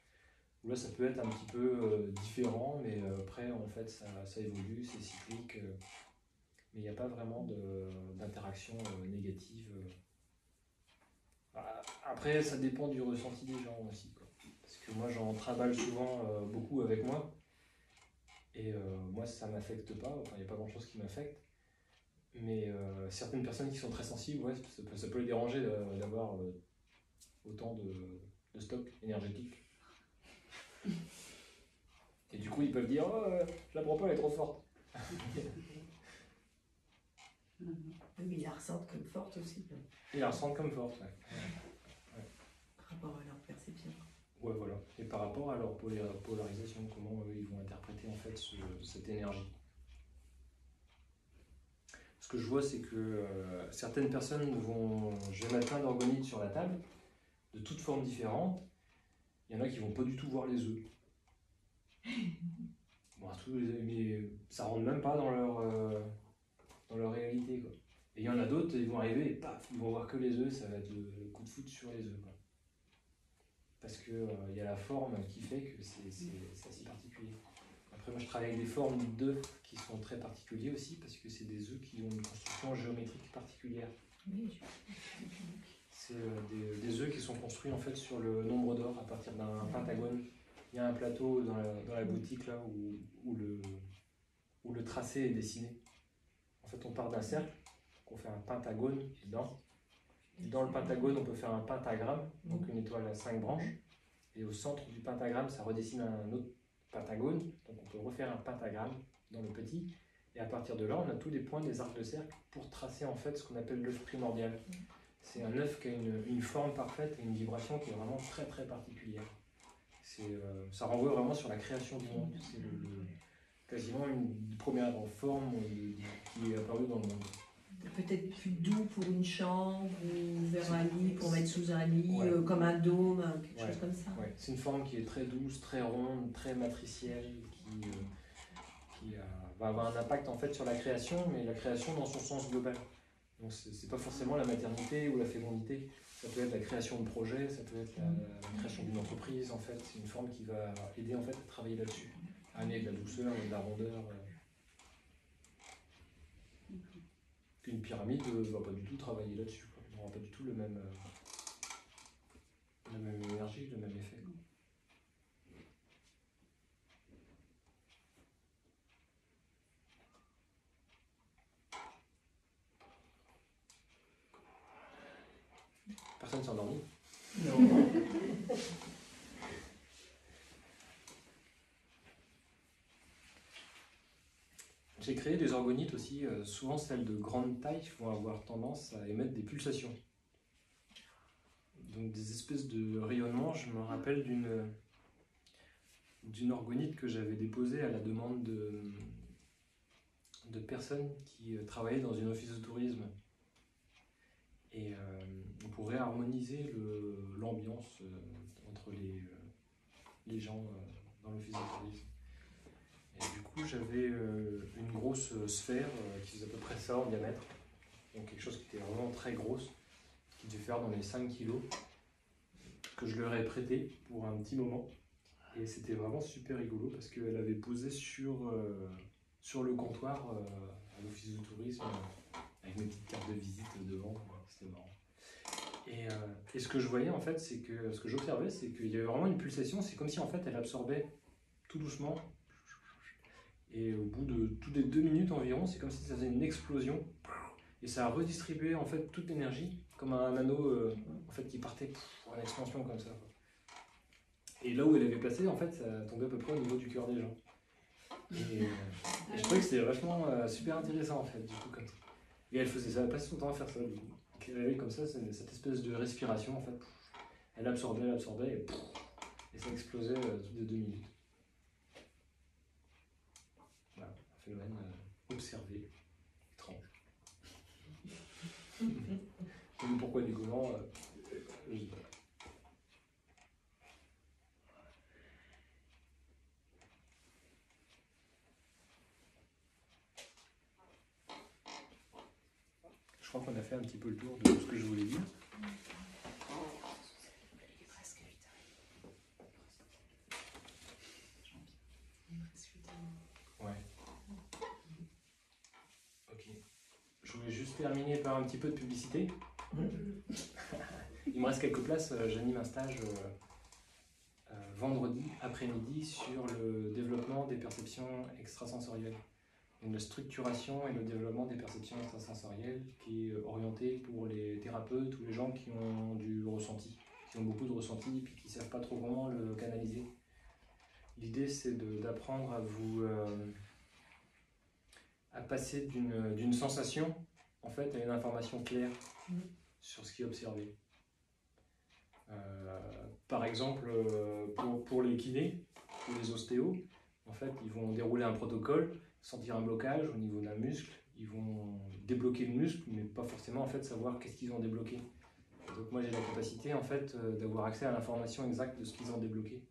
Là ça peut être un petit peu différent, mais après en fait ça évolue, c'est cyclique, mais il n'y a pas vraiment d'interaction négative. Après ça dépend du ressenti des gens aussi, quoi. Parce que moi j'en travaille souvent beaucoup avec moi et moi ça ne m'affecte pas, enfin il n'y a pas grand chose qui m'affecte. Mais certaines personnes qui sont très sensibles, ouais, ça peut les déranger d'avoir autant de stock énergétique. Et du coup, ils peuvent dire oh, je la prends pas, elle est trop forte. Mais ils la ressentent comme forte aussi. Ils la ressentent comme forte, ouais. Par rapport à leur perception. Ouais, voilà. Et par rapport à leur polarisation, comment ils vont interpréter en fait cette énergie. Ce que je vois, c'est que certaines personnes je vais mettre plein d'organites sur la table, de toutes formes différentes. Il y en a qui vont pas du tout voir les œufs. Bon, mais ça rentre même pas dans leur réalité, quoi. Et il y en a d'autres, ils vont arriver et paf, ils vont voir que les œufs, ça va être le coup de foudre sur les œufs, quoi. Parce que il y a la forme qui fait que c'est assez particulier. Après, moi, je travaille avec des formes d'œufs qui sont très particuliers aussi, parce que c'est des œufs qui ont une construction géométrique particulière. Oui, c'est des œufs qui sont construits en fait sur le nombre d'or à partir d'un pentagone. Il y a un plateau dans la boutique là où le tracé est dessiné. En fait, on part d'un cercle, on fait un pentagone dedans. Dans le pentagone, on peut faire un pentagramme, donc une étoile à 5 branches. Et au centre du pentagramme, ça redessine un autre pentagone, donc on peut refaire un pentagramme dans le petit. Et à partir de là, on a tous les points des arcs de cercle pour tracer en fait ce qu'on appelle l'œuf primordial. C'est un œuf qui a une forme parfaite et une vibration qui est vraiment très très particulière. Ça renvoie vraiment sur la création du monde. C'est quasiment une première forme qui est apparue dans le monde. Peut-être plus doux pour une chambre ou vers un lit, pour mettre sous un lit, ouais. Comme un dôme, quelque chose comme ça. Ouais. C'est une forme qui est très douce, très ronde, très matricielle, qui va avoir un impact en fait sur la création, mais la création dans son sens global. Donc c'est pas forcément la maternité ou la fécondité, ça peut être la création de projets, ça peut être la création d'une entreprise en fait. C'est une forme qui va aider en fait à travailler là-dessus, à amener de la douceur et de la rondeur. Qu'une pyramide ne va pas du tout travailler là-dessus. Elle n'aura pas du tout la même énergie, le même effet. Personne ne s'est endormi? Non. J'ai créé des orgonites aussi, souvent celles de grande taille vont avoir tendance à émettre des pulsations. Donc des espèces de rayonnements. Je me rappelle d'une orgonite que j'avais déposée à la demande de personnes qui travaillaient dans une office de tourisme. Et on pourrait harmoniser l'ambiance entre les gens dans l'office de tourisme. Et du coup, j'avais une grosse sphère qui faisait à peu près ça en diamètre. Donc quelque chose qui était vraiment très grosse, qui devait faire dans les 5 kilos, que je leur ai prêté pour un petit moment. Et c'était vraiment super rigolo parce qu'elle avait posé sur le comptoir à l'office de tourisme avec mes petites cartes de visite devant, c'était marrant. Et ce que je voyais en fait, c'est que ce que j'observais, c'est qu'il y avait vraiment une pulsation, c'est comme si en fait elle absorbait tout doucement. Et au bout de toutes les 2 minutes environ, c'est comme si ça faisait une explosion. Et ça a redistribué en fait toute l'énergie, comme un anneau en fait, qui partait en expansion comme ça. Et là où elle avait placé, en fait, ça tombait à peu près au niveau du cœur des gens. Et je trouvais que c'était vachement super intéressant en fait, du coup, comme ça. Et elle faisait ça, elle passait son temps à faire ça, du coup. Elle avait comme ça, cette espèce de respiration en fait. Elle absorbait, et ça explosait toutes les 2 minutes. Voilà, un phénomène observé, étrange. Pourquoi du comment, je sais pas. Je crois qu'on a fait un petit peu le tour de ce que je voulais dire. Ouais. Ok. Je voulais juste terminer par un petit peu de publicité. Il me reste quelques places. J'anime un stage vendredi après-midi sur le développement des perceptions extrasensorielles. Donc, la structuration et le développement des perceptions extrasensorielles qui est orienté pour les thérapeutes ou les gens qui ont du ressenti, qui ont beaucoup de ressenti et puis qui ne savent pas trop comment le canaliser. L'idée c'est d'apprendre à vous à passer d'une sensation en fait à une information claire sur ce qui est observé. Par exemple, pour les kinés, pour les ostéos, en fait, ils vont dérouler un protocole, sentir un blocage au niveau d'un muscle, ils vont débloquer le muscle, mais pas forcément en fait savoir qu'est-ce qu'ils ont débloqué. Donc moi j'ai la capacité en fait d'avoir accès à l'information exacte de ce qu'ils ont débloqué.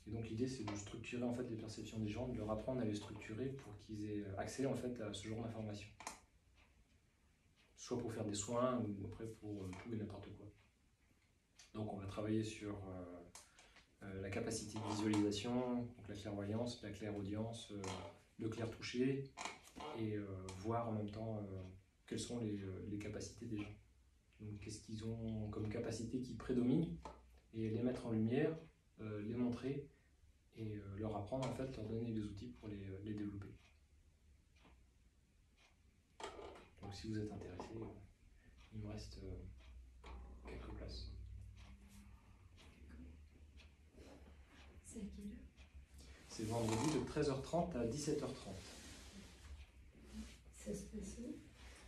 Et donc l'idée c'est de structurer en fait les perceptions des gens, de leur apprendre à les structurer pour qu'ils aient accès en fait à ce genre d'informations. Soit pour faire des soins ou après pour tout et n'importe quoi. Donc on va travailler sur la capacité de visualisation, donc la clairvoyance, la clairaudience, le clair toucher et voir en même temps quelles sont les capacités des gens. Donc qu'est-ce qu'ils ont comme capacité qui prédomine et les mettre en lumière, les montrer et leur apprendre en fait, leur donner les outils pour les développer. Donc si vous êtes intéressé, il me reste quelques places. C'est à quelle heure? C'est vendredi de 13h30 à 17h30. Ça se passe où?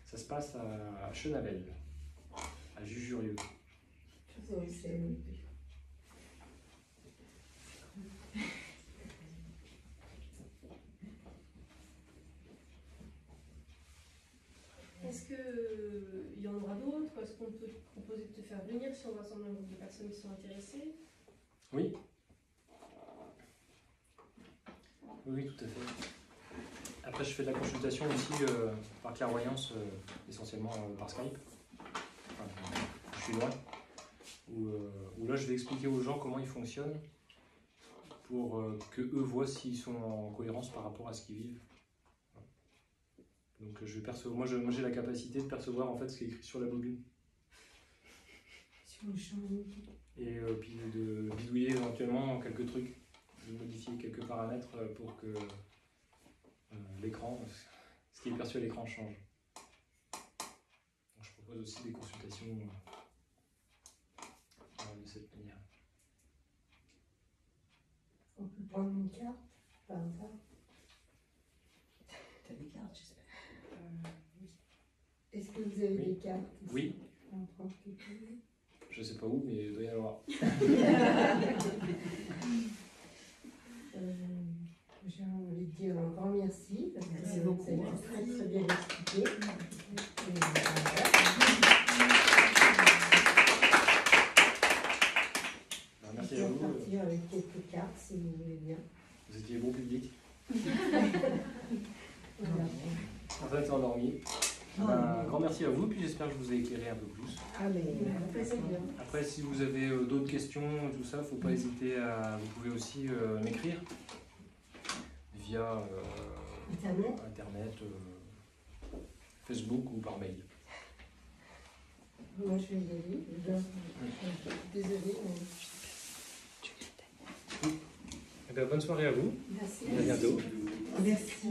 Ça se passe à Chenavel, à Jujurieux. Est-ce qu'il y en aura d'autres? Est-ce qu'on peut te proposer de te faire venir si on rassemble un groupe de personnes qui sont intéressées? Oui. Oui, tout à fait. Après, je fais de la consultation aussi par clairvoyance, essentiellement par Skype. Enfin, je suis loin. Où là, je vais expliquer aux gens comment ils fonctionnent pour que eux voient s'ils sont en cohérence par rapport à ce qu'ils vivent. Donc, je vais percevoir. Moi, j'ai la capacité de percevoir en fait ce qui est écrit sur la bobine. Sur le champ. Et puis de bidouiller éventuellement quelques trucs, de modifier quelques paramètres pour que l'écran, ce qui est perçu à l'écran change. Donc je propose aussi des consultations de cette manière. On peut prendre une carte par hasard? T'as des cartes, j'espère. Oui. Est-ce que vous avez des cartes ici? Oui. On prend quelques-unes. Je sais pas où, mais il doit y en avoir. J'ai envie de dire un grand merci parce que Merci beaucoup. ça a été très très bien expliqué. Merci Je à vais vous. partir avec quelques cartes si vous voulez bien. Vous étiez bon public. Voilà. En fait, c'est endormi. Un grand merci à vous, puis j'espère que je vous ai éclairé un peu plus. Ah mais très bien. Après, si vous avez d'autres questions, tout ça, faut pas hésiter à. Vous pouvez aussi m'écrire via Internet. Internet, Facebook ou par mail. Moi, je suis désolée. Désolée. Eh bien, bonne soirée à vous. Merci. À bientôt. Merci.